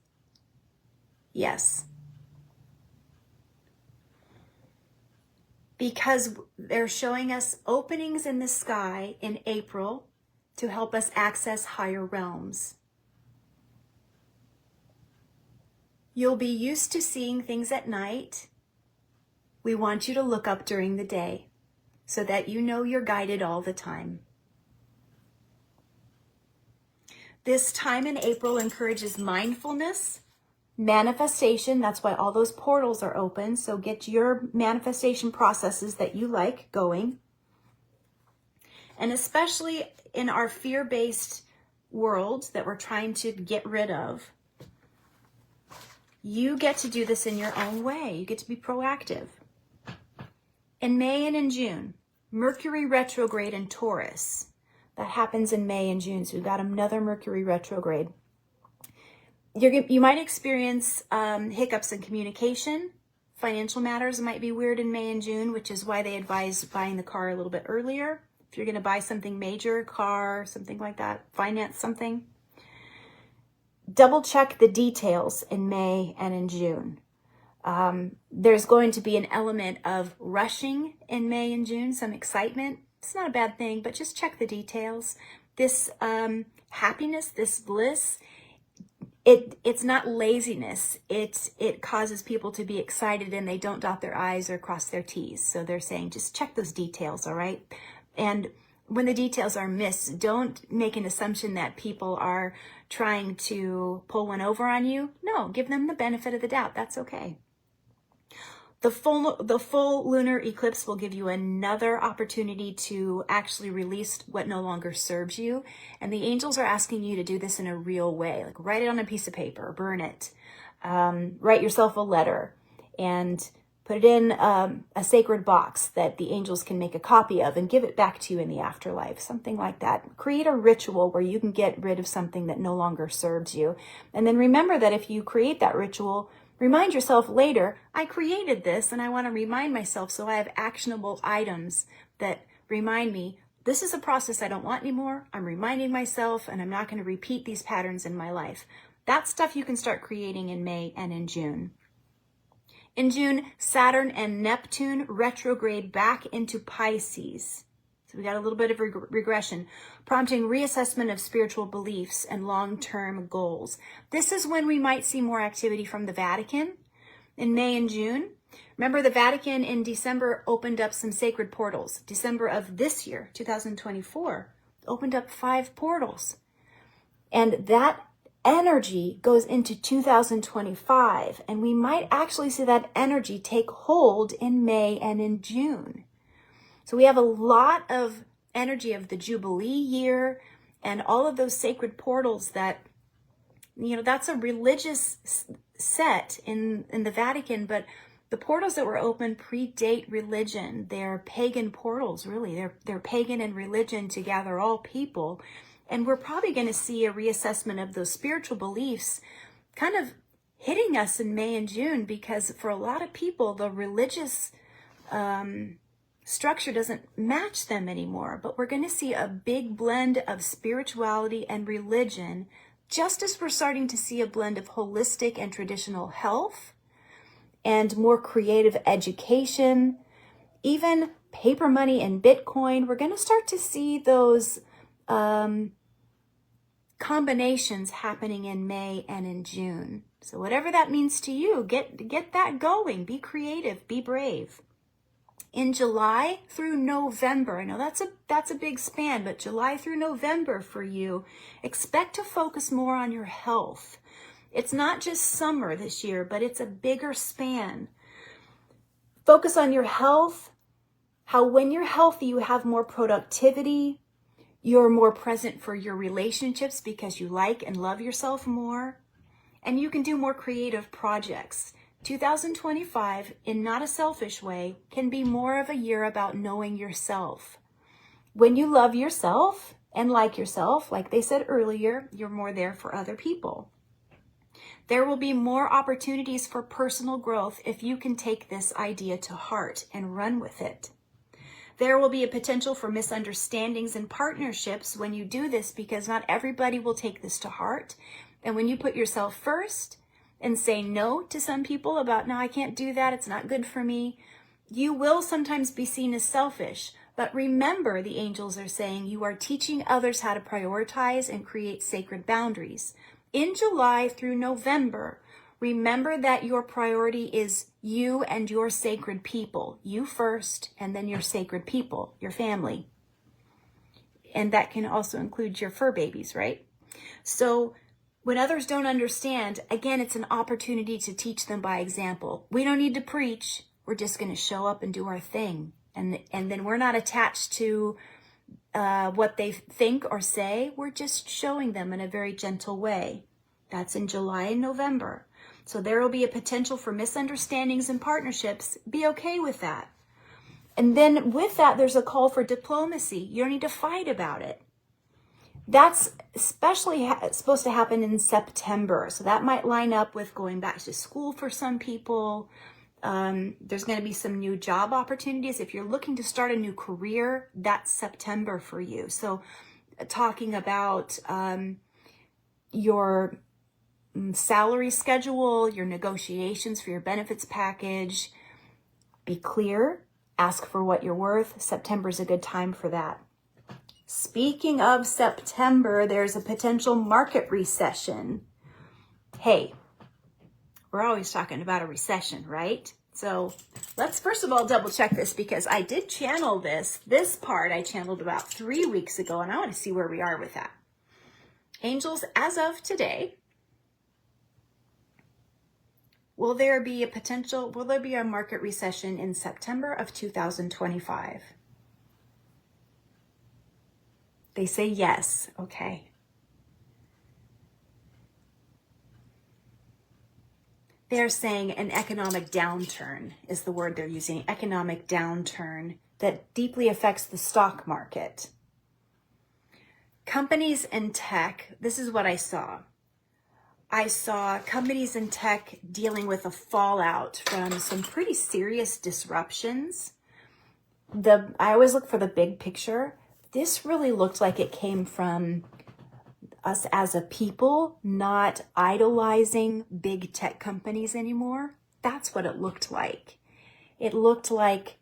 Yes. Because they're showing us openings in the sky in April to help us access higher realms. You'll be used to seeing things at night. We want you to look up during the day so that you know you're guided all the time. This time in April encourages mindfulness, manifestation. That's why all those portals are open. So get your manifestation processes that you like going. And especially in our fear-based world that we're trying to get rid of, you get to do this in your own way. You get to be proactive. In May and in June, Mercury retrograde in Taurus. That happens in May and June. So we've got another Mercury retrograde. You might experience hiccups in communication. Financial matters might be weird in May and June, which is why they advise buying the car a little bit earlier. If you're going to buy something major, car, something like that, finance something. Double check the details in May and in June. There's going to be an element of rushing in May and June, some excitement. It's not a bad thing, but just check the details. This happiness, this bliss, it's not laziness. It causes people to be excited and they don't dot their I's or cross their T's. So they're saying, just check those details, all right? And when the details are missed, don't make an assumption that people are trying to pull one over on you. No, give them the benefit of the doubt. That's okay. The full lunar eclipse will give you another opportunity to actually release what no longer serves you. And the angels are asking you to do this in a real way. Like write it on a piece of paper, burn it, write yourself a letter, and put it in a sacred box that the angels can make a copy of and give it back to you in the afterlife, something like that. Create a ritual where you can get rid of something that no longer serves you. And then remember that if you create that ritual, remind yourself later, I created this and I want to remind myself, so I have actionable items that remind me, this is a process I don't want anymore. I'm reminding myself and I'm not going to repeat these patterns in my life. That stuff you can start creating in May and in June. In June, Saturn and Neptune retrograde back into Pisces. So we got a little bit of regression, prompting reassessment of spiritual beliefs and long-term goals. This is when we might see more activity from the Vatican in May and June. Remember, the Vatican in December opened up some sacred portals. December of this year, 2024, opened up 5 portals. And that energy goes into 2025. And we might actually see that energy take hold in May and in June. So we have a lot of energy of the Jubilee year and all of those sacred portals that, you know, that's a religious set in the Vatican, but the portals that were open predate religion. They're pagan portals, really. They're pagan and religion to gather all people. And we're probably going to see a reassessment of those spiritual beliefs kind of hitting us in May and June, because for a lot of people, the religious structure doesn't match them anymore. But we're going to see a big blend of spirituality and religion, just as we're starting to see a blend of holistic and traditional health and more creative education, even paper money and Bitcoin. We're going to start to see those combinations happening in May and in June. So whatever that means to you, get that going. Be creative, be brave. In July through November, I know that's a big span, but July through November for you, expect to focus more on your health. It's not just summer this year, but it's a bigger span. Focus on your health, how when you're healthy, you have more productivity, you're more present for your relationships because you like and love yourself more, and you can do more creative projects. 2025, in not a selfish way, can be more of a year about knowing yourself. When you love yourself and like yourself, like they said earlier, you're more there for other people. There will be more opportunities for personal growth if you can take this idea to heart and run with it. There will be a potential for misunderstandings in partnerships when you do this, because not everybody will take this to heart. And when you put yourself first and say no to some people about, no, I can't do that, it's not good for me, you will sometimes be seen as selfish. But remember, the angels are saying you are teaching others how to prioritize and create sacred boundaries. In July through November, remember that your priority is you and your sacred people. You first, and then your sacred people, your family. And that can also include your fur babies, right? So when others don't understand, again, it's an opportunity to teach them by example. We don't need to preach. We're just going to show up and do our thing. And then we're not attached to what they think or say. We're just showing them in a very gentle way. That's in July and November. So there will be a potential for misunderstandings and partnerships. Be okay with that. And then with that, there's a call for diplomacy. You don't need to fight about it. That's especially supposed to happen in September. So that might line up with going back to school for some people. There's going to be some new job opportunities. If you're looking to start a new career, that's September for you. So talking about your salary schedule, your negotiations for your benefits package, be clear, ask for what you're worth. September is a good time for that. Speaking of September, there's a potential market recession. Hey, we're always talking about a recession, right? So let's first of all double check this, because I did channel this. This part I channeled about 3 weeks ago, and I want to see where we are with that. Angels, as of today, will there be a market recession in September of 2025? They say yes. Okay. They're saying an economic downturn is the word they're using. Economic downturn that deeply affects the stock market. Companies in tech, this is what I saw. I saw companies in tech dealing with a fallout from some pretty serious disruptions. I always look for the big picture. This really looked like it came from us as a people not idolizing big tech companies anymore. That's what it looked like. It looked like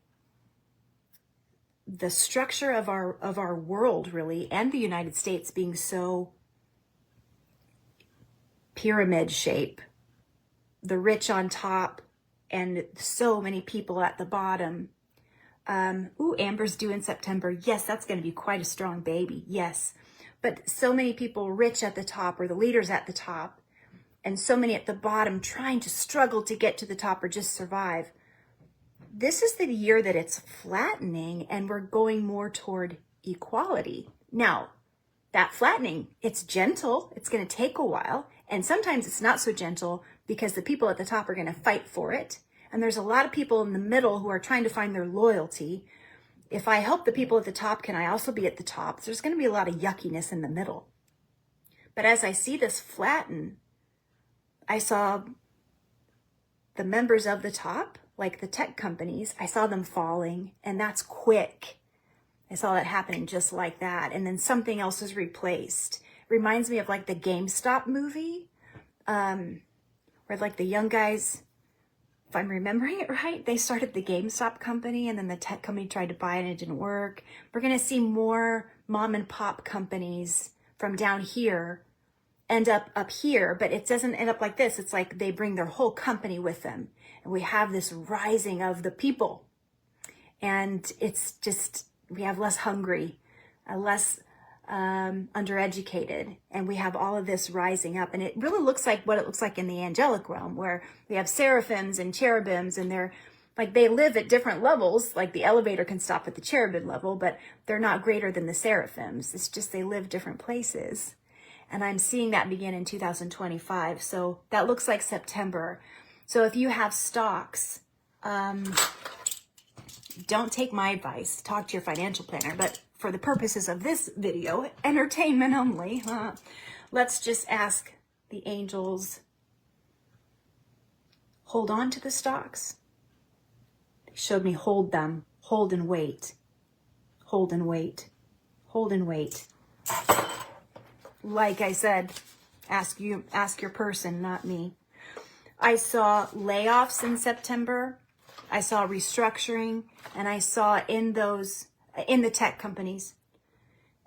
the structure of our world, really, and the United States being so pyramid shape. The rich on top and so many people at the bottom. Amber's due in September. Yes, that's going to be quite a strong baby. Yes. But so many people rich at the top, or the leaders at the top, and so many at the bottom trying to struggle to get to the top or just survive. This is the year that it's flattening, and we're going more toward equality. Now, that flattening, it's gentle. It's going to take a while. And sometimes it's not so gentle because the people at the top are going to fight for it. And there's a lot of people in the middle who are trying to find their loyalty. If I help the people at the top, can I also be at the top? So there's going to be a lot of yuckiness in the middle. But as I see this flatten, I saw the members of the top, like the tech companies, I saw them falling, and that's quick. I saw that happening just like that. And then something else was replaced. Reminds me of like the GameStop movie, where like the young guys, if I'm remembering it right, they started the GameStop company and then the tech company tried to buy it and it didn't work. We're going to see more mom and pop companies from down here end up here, but it doesn't end up like this. It's like they bring their whole company with them. And we have this rising of the people. And it's just, we have less hungry, less undereducated, and we have all of this rising up. And it really looks like what it looks like in the angelic realm, where we have seraphims and cherubims, and they're like, they live at different levels. Like the elevator can stop at the cherubim level, but they're not greater than the seraphims. It's just they live different places. And I'm seeing that begin in 2025. So that looks like September. So if you have stocks, don't take my advice, talk to your financial planner, but for the purposes of this video, entertainment only, let's just ask the angels, hold on to the stocks. They showed me hold them, hold and wait, hold and wait, hold and wait. Like I said, ask your person, not me. I saw layoffs in September. I saw restructuring, and I saw in the tech companies,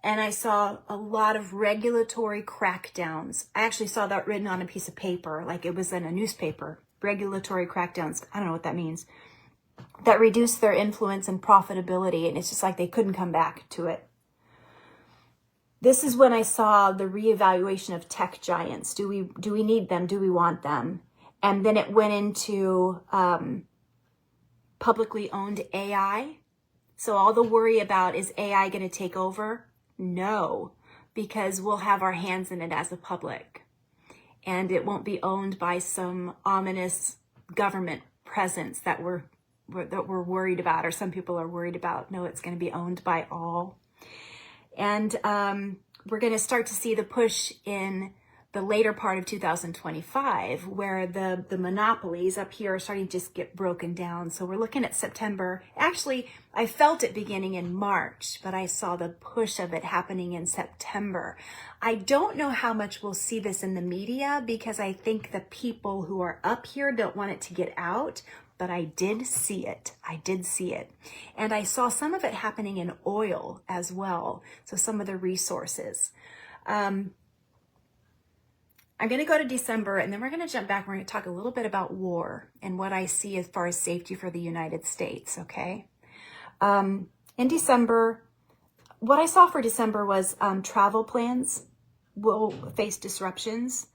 and I saw a lot of regulatory crackdowns. I actually saw that written on a piece of paper, like it was in a newspaper. Regulatory crackdowns, I don't know what that means, that reduced their influence and profitability, and it's just like they couldn't come back to it. This is when I saw the reevaluation of tech giants. Do we need them? Do we want them? And then it went into publicly owned AI. So all the worry about, is AI going to take over? No, because we'll have our hands in it as a public. And it won't be owned by some ominous government presence that we're worried about, or some people are worried about. No, it's going to be owned by all. And we're going to start to see the push in the later part of 2025, where the monopolies up here are starting to just get broken down. So we're looking at September. Actually, I felt it beginning in March, but I saw the push of it happening in September. I don't know how much we'll see this in the media, because I think the people who are up here don't want it to get out. But I did see it. I did see it. And I saw some of it happening in oil as well. So some of the resources. I'm going to go to December, and then we're going to jump back. We're going to talk a little bit about war and what I see as far as safety for the United States, okay? In December, what I saw for December was travel plans will face disruptions.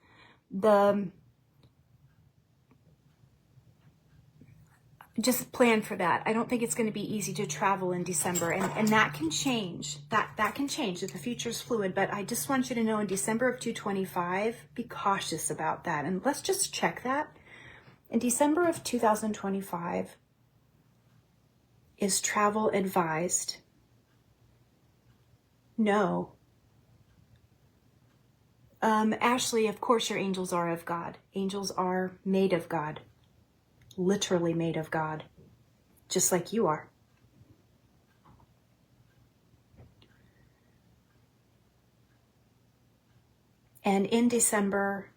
Just plan for that. I don't think it's going to be easy to travel in December, and that can change. That can change if the future is fluid. But I just want you to know, in December of 2025, be cautious about that. And let's just check that. In December of 2025, is travel advised? No. Ashley, of course your angels are of God. Angels are made of God. Literally made of God, just like you are. And in December,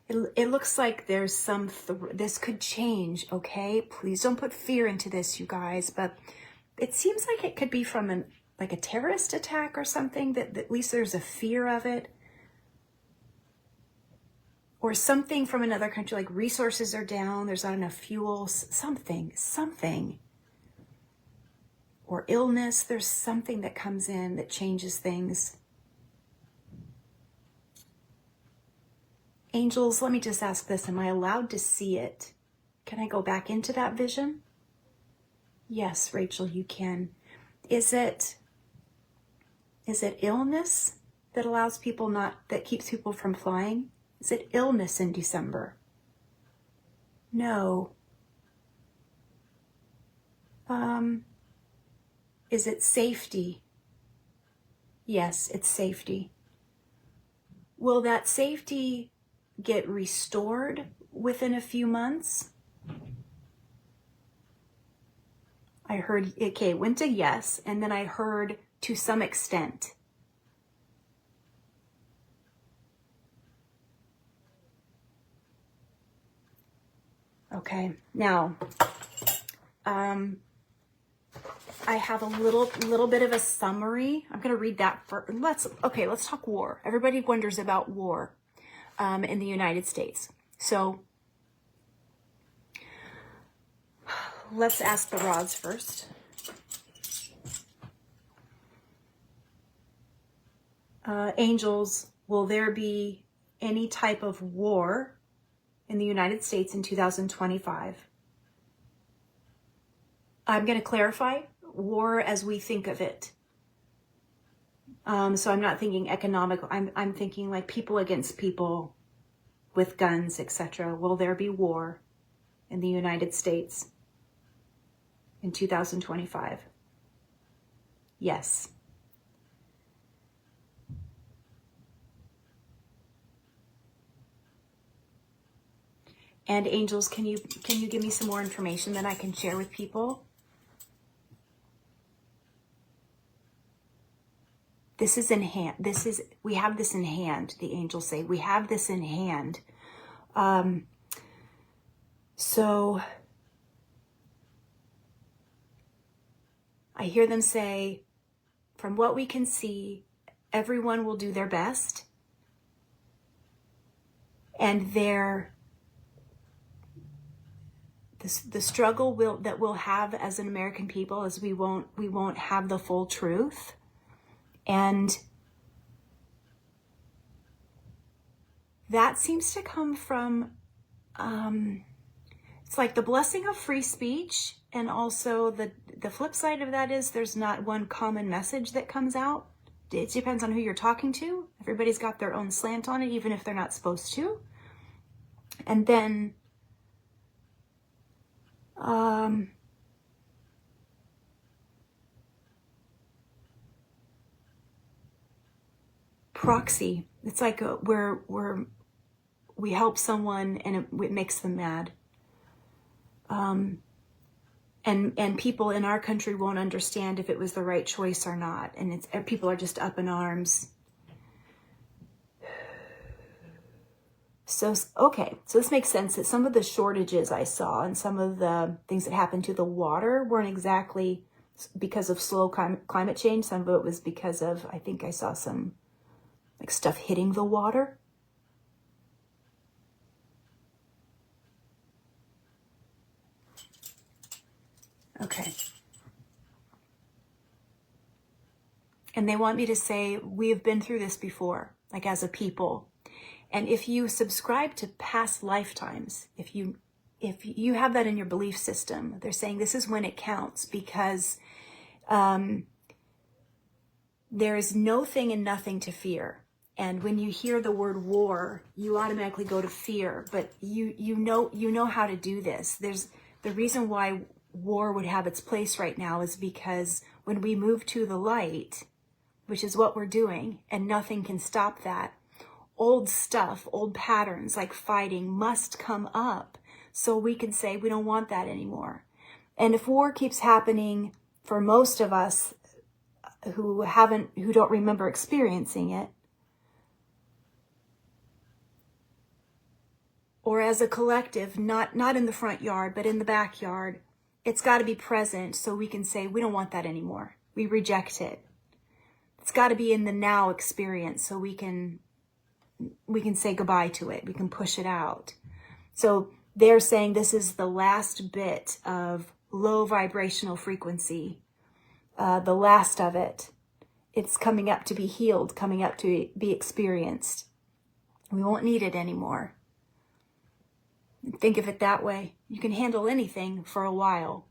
it looks like there's some, this could change, okay? Please don't put fear into this, you guys, but it seems like it could be from like a terrorist attack or something, that at least there's a fear of it. Or something from another country, like resources are down, there's not enough fuel, something. Or illness, there's something that comes in that changes things. Angels, let me just ask this, am I allowed to see it? Can I go back into that vision? Yes, Rachel, you can. Is it illness that allows people that keeps people from flying? Is it illness in December? No. Is it safety? Yes, it's safety. Will that safety get restored within a few months? I heard, okay, it went to yes, and then I heard to some extent. Okay, now, I have a little bit of a summary. I'm going to read that first. Let's talk war. Everybody wonders about war in the United States. So let's ask the rods first. Angels, will there be any type of war in the United States in 2025? I'm going to clarify war as we think of it. So I'm not thinking economic. I'm thinking like people against people with guns, etc. Will there be war in the United States in 2025? Yes. And angels, can you give me some more information that I can share with people? This is in hand. We have this in hand, the angels say. We have this in hand. So I hear them say, from what we can see, everyone will do their best. And the struggle that we'll have as an American people is we won't have the full truth. And that seems to come from, it's like the blessing of free speech. And also the flip side of that is there's not one common message that comes out. It depends on who you're talking to. Everybody's got their own slant on it, even if they're not supposed to. And then, proxy. It's like where we help someone and it makes them mad. And people in our country won't understand if it was the right choice or not. And people are just up in arms. So, okay, so this makes sense that some of the shortages I saw and some of the things that happened to the water weren't exactly because of slow climate change. Some of it was because of, I think I saw some like stuff hitting the water. Okay. And they want me to say, we have been through this before, like as a people. And if you subscribe to past lifetimes, if you have that in your belief system, they're saying this is when it counts, because there is no thing and nothing to fear. And when you hear the word war, you automatically go to fear. But you know how to do this. There's the reason why war would have its place right now is because when we move to the light, which is what we're doing, and nothing can stop that, old stuff, old patterns like fighting must come up so we can say we don't want that anymore. And if war keeps happening for most of us who don't remember experiencing it, or as a collective, not in the front yard, but in the backyard, it's got to be present so we can say we don't want that anymore. We reject it. It's got to be in the now experience so we can say goodbye to it. We can push it out. So they're saying this is the last bit of low vibrational frequency, the last of it. It's coming up to be healed, coming up to be experienced. We won't need it anymore. Think of it that way. You can handle anything for a while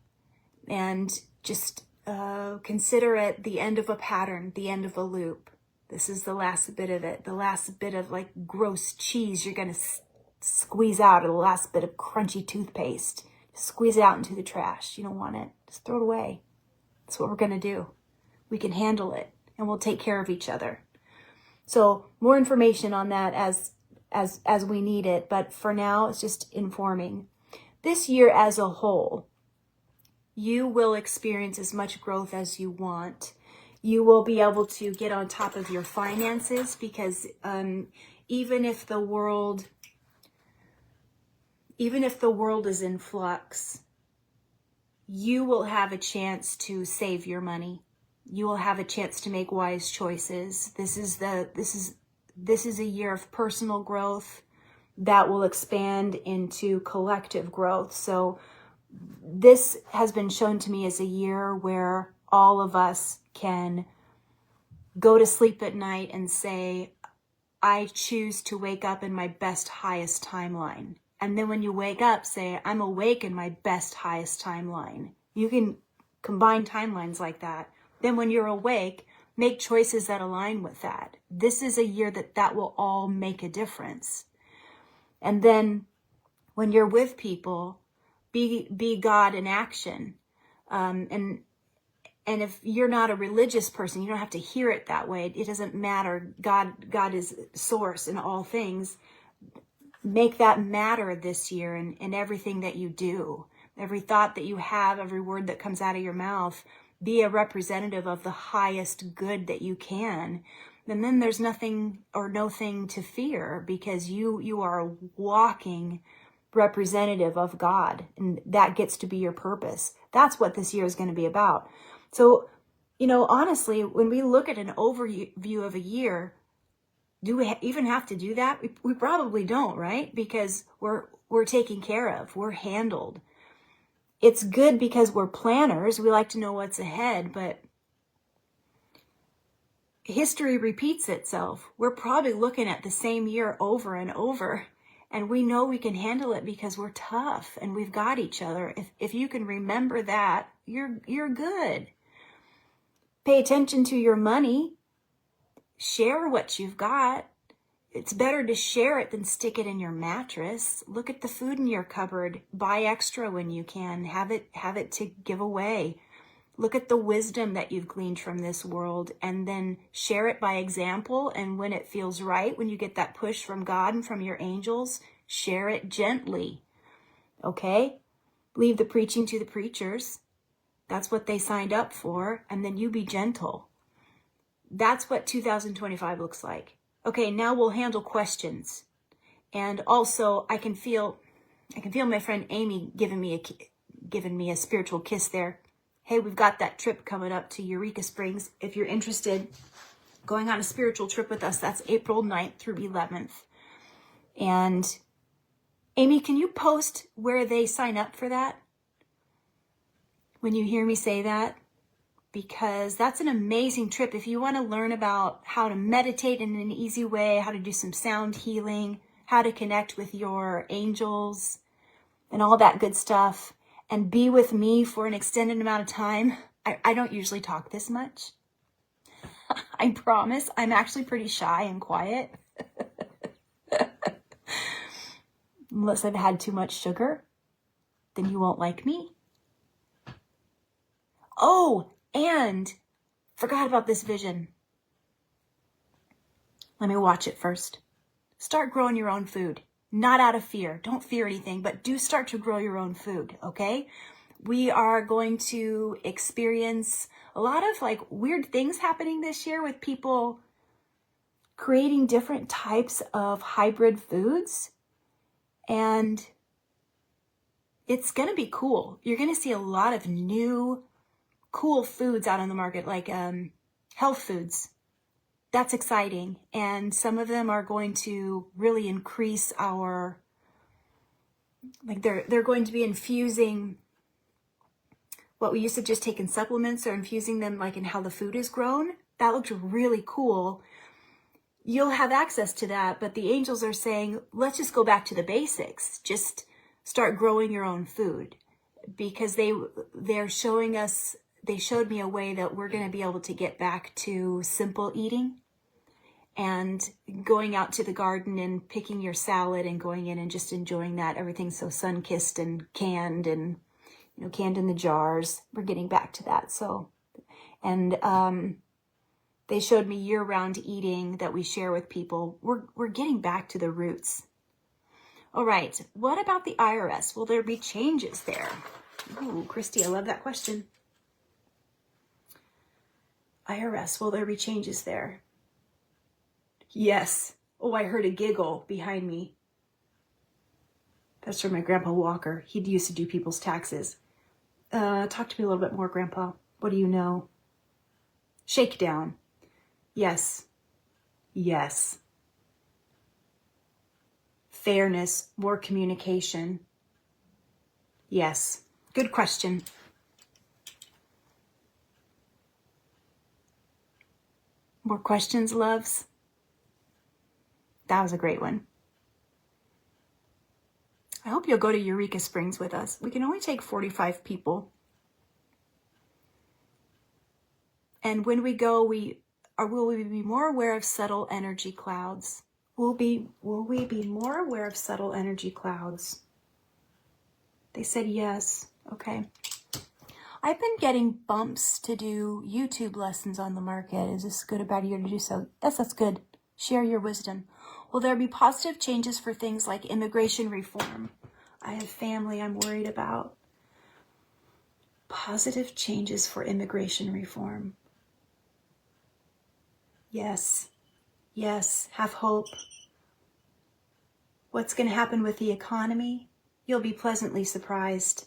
and just consider it the end of a pattern, the end of a loop. This is the last bit of it. The last bit of like gross cheese you're going to squeeze out, or the last bit of crunchy toothpaste. Squeeze it out into the trash. You don't want it. Just throw it away. That's what we're going to do. We can handle it, and we'll take care of each other. So more information on that as we need it. But for now, it's just informing. This year as a whole, you will experience as much growth as you want. You will be able to get on top of your finances, because even if the world is in flux, you will have a chance to save your money. You will have a chance to make wise choices. This is a year of personal growth that will expand into collective growth. So this has been shown to me as a year where all of us can go to sleep at night and say, I choose to wake up in my best, highest timeline. And then when you wake up, say, I'm awake in my best, highest timeline. You can combine timelines like that. Then when you're awake, make choices that align with that. This is a year that will all make a difference. And then when you're with people, be God in action. And if you're not a religious person, you don't have to hear it that way. It doesn't matter. God is source in all things. Make that matter this year in everything that you do. Every thought that you have, every word that comes out of your mouth, be a representative of the highest good that you can. And then there's nothing or no thing to fear, because you are a walking representative of God, and that gets to be your purpose. That's what this year is going to be about. So, honestly, when we look at an overview of a year, do we even have to do that? We probably don't, right? Because we're taken care of. We're handled. It's good because we're planners. We like to know what's ahead, but history repeats itself. We're probably looking at the same year over and over, and we know we can handle it because we're tough and we've got each other. If you can remember that, you're good. Pay attention to your money. Share what you've got. It's better to share it than stick it in your mattress. Look at the food in your cupboard. Buy extra when you can. Have it to give away. Look at the wisdom that you've gleaned from this world, and then share it by example. And when it feels right, when you get that push from God and from your angels, share it gently. Okay? Leave the preaching to the preachers. That's what they signed up for. And then you be gentle. That's what 2025 looks like. Okay, now we'll handle questions. And also, I can feel my friend Amy giving me a spiritual kiss there. Hey, we've got that trip coming up to Eureka Springs. If you're interested, going on a spiritual trip with us, that's April 9th through 11th. And Amy, can you post where they sign up for that when you hear me say that? Because that's an amazing trip. If you want to learn about how to meditate in an easy way, how to do some sound healing, how to connect with your angels and all that good stuff, and be with me for an extended amount of time. I don't usually talk this much. I promise. I'm actually pretty shy and quiet. Unless I've had too much sugar, then you won't like me. Oh, and forgot about this vision. Let me watch it first. Start growing your own food. Not out of fear. Don't fear anything, but do start to grow your own food, okay? We are going to experience a lot of like weird things happening this year with people creating different types of hybrid foods. And it's going to be cool. You're going to see a lot of new cool foods out on the market, like health foods. That's exciting. And some of them are going to really increase our, like they're going to be infusing what we used to just take in supplements, or infusing them like in how the food is grown. That looks really cool. You'll have access to that, but the angels are saying, let's just go back to the basics. Just start growing your own food, because they're showing us, they showed me a way that we're going to be able to get back to simple eating. and going out to the garden and picking your salad and going in and just enjoying that. Everything's so sun-kissed and canned and, you know, canned in the jars. We're getting back to that. So, and they showed me year-round eating that we share with people. We're getting back to the roots. All right, what about the IRS? Will there be changes there? Ooh, Christy, I love that question. IRS, will there be changes there? Yes. Oh, I heard a giggle behind me. That's from my Grandpa Walker. He used to do people's taxes. Talk to me a little bit more, Grandpa. What do you know? Shakedown. Yes. Yes. Fairness, more communication. Yes. Good question. More questions, loves? That was a great one. I hope you'll go to Eureka Springs with us. We can only take 45 people. And when we go, will we be more aware of subtle energy clouds? Will we be more aware of subtle energy clouds? They said yes. Okay. I've been getting bumps to do YouTube lessons on the market. Is this good about you to do so? Yes, that's good. Share your wisdom. Will there be positive changes for things like immigration reform? I have family I'm worried about. Positive changes for immigration reform. Yes. Yes. Have hope. What's going to happen with the economy? You'll be pleasantly surprised.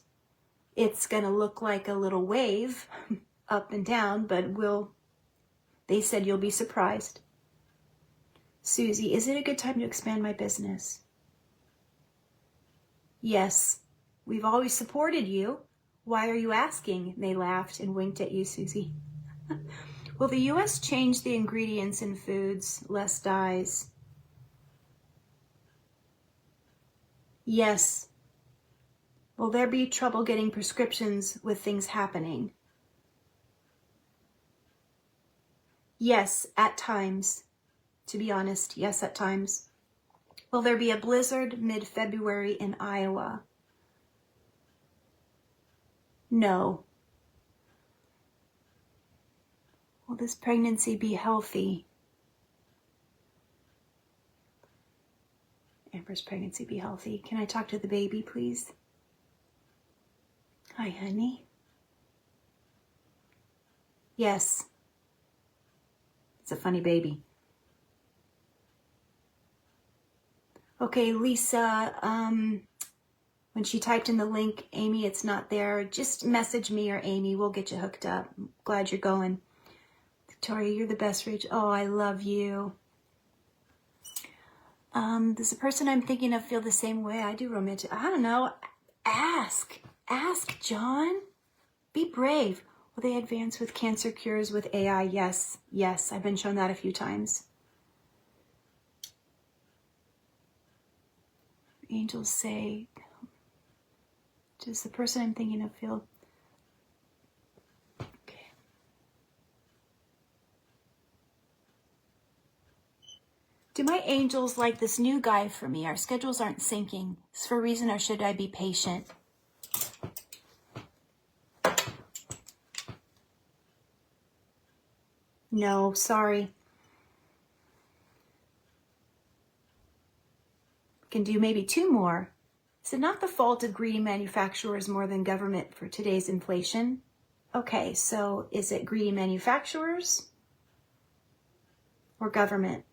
It's going to look like a little wave up and down, but they said you'll be surprised. Susie, is it a good time to expand my business? Yes, we've always supported you. Why are you asking? They laughed and winked at you, Susie. Will the U.S. change the ingredients in foods? Less dyes. Yes. Will there be trouble getting prescriptions with things happening? Yes, at times. To be honest, yes, at times. Will there be a blizzard mid-February in Iowa? No. Will this pregnancy be healthy? Amber's pregnancy be healthy. Can I talk to the baby, please? Hi, honey. Yes. It's a funny baby. Okay, Lisa, when she typed in the link, Amy, it's not there. Just message me or Amy. We'll get you hooked up. I'm glad you're going. Victoria, you're the best, Rachel. Oh, I love you. Does the person I'm thinking of feel the same way I do romantic? I don't know. Ask, John. Be brave. Will they advance with cancer cures with AI? Yes. I've been shown that a few times. Angels say, does the person I'm thinking of feel? Okay. Do my angels like this new guy for me? Our schedules aren't syncing. Is this for a reason or should I be patient? No, sorry. Can do maybe 2 more. Is it not the fault of greedy manufacturers more than government for today's inflation? Okay, so is it greedy manufacturers or government?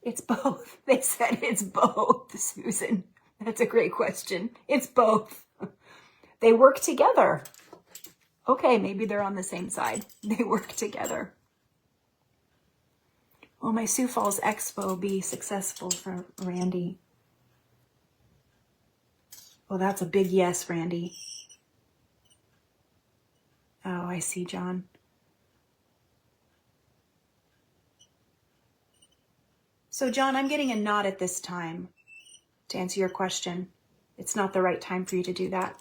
It's both. They said it's both, Susan. That's a great question. It's both. They work together. Okay, maybe they're on the same side. They work together. Will my Sioux Falls Expo be successful for Randy? Well, that's a big yes, Randy. Oh, I see, John. So, John, I'm getting a nod at this time to answer your question. It's not the right time for you to do that.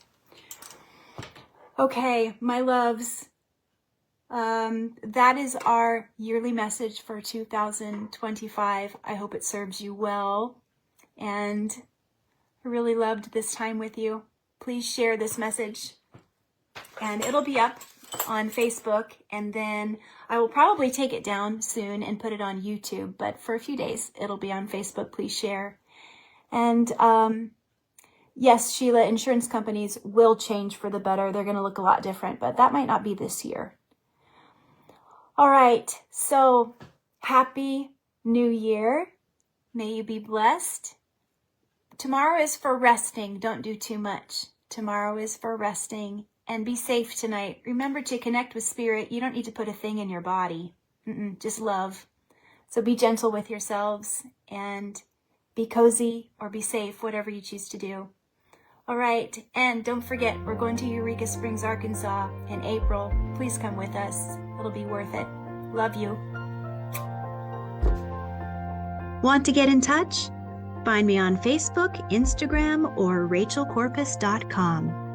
Okay, my loves. That is our yearly message for 2025. I hope it serves you well. And I really loved this time with you. Please share this message. And it'll be up on Facebook. And then I will probably take it down soon and put it on YouTube. But for a few days, it'll be on Facebook. Please share. And yes, Sheila, insurance companies will change for the better. They're going to look a lot different. But that might not be this year. All right, so happy New Year. May you be blessed. Tomorrow is for resting. Don't do too much. Tomorrow is for resting. And be safe tonight. Remember to connect with Spirit. You don't need to put a thing in your body. Just love. So be gentle with yourselves and be cozy or be safe, whatever you choose to do. All right, and don't forget, we're going to Eureka Springs, Arkansas in April. Please come with us. It'll be worth it. Love you. Want to get in touch? Find me on Facebook, Instagram, or rachelcorpus.com.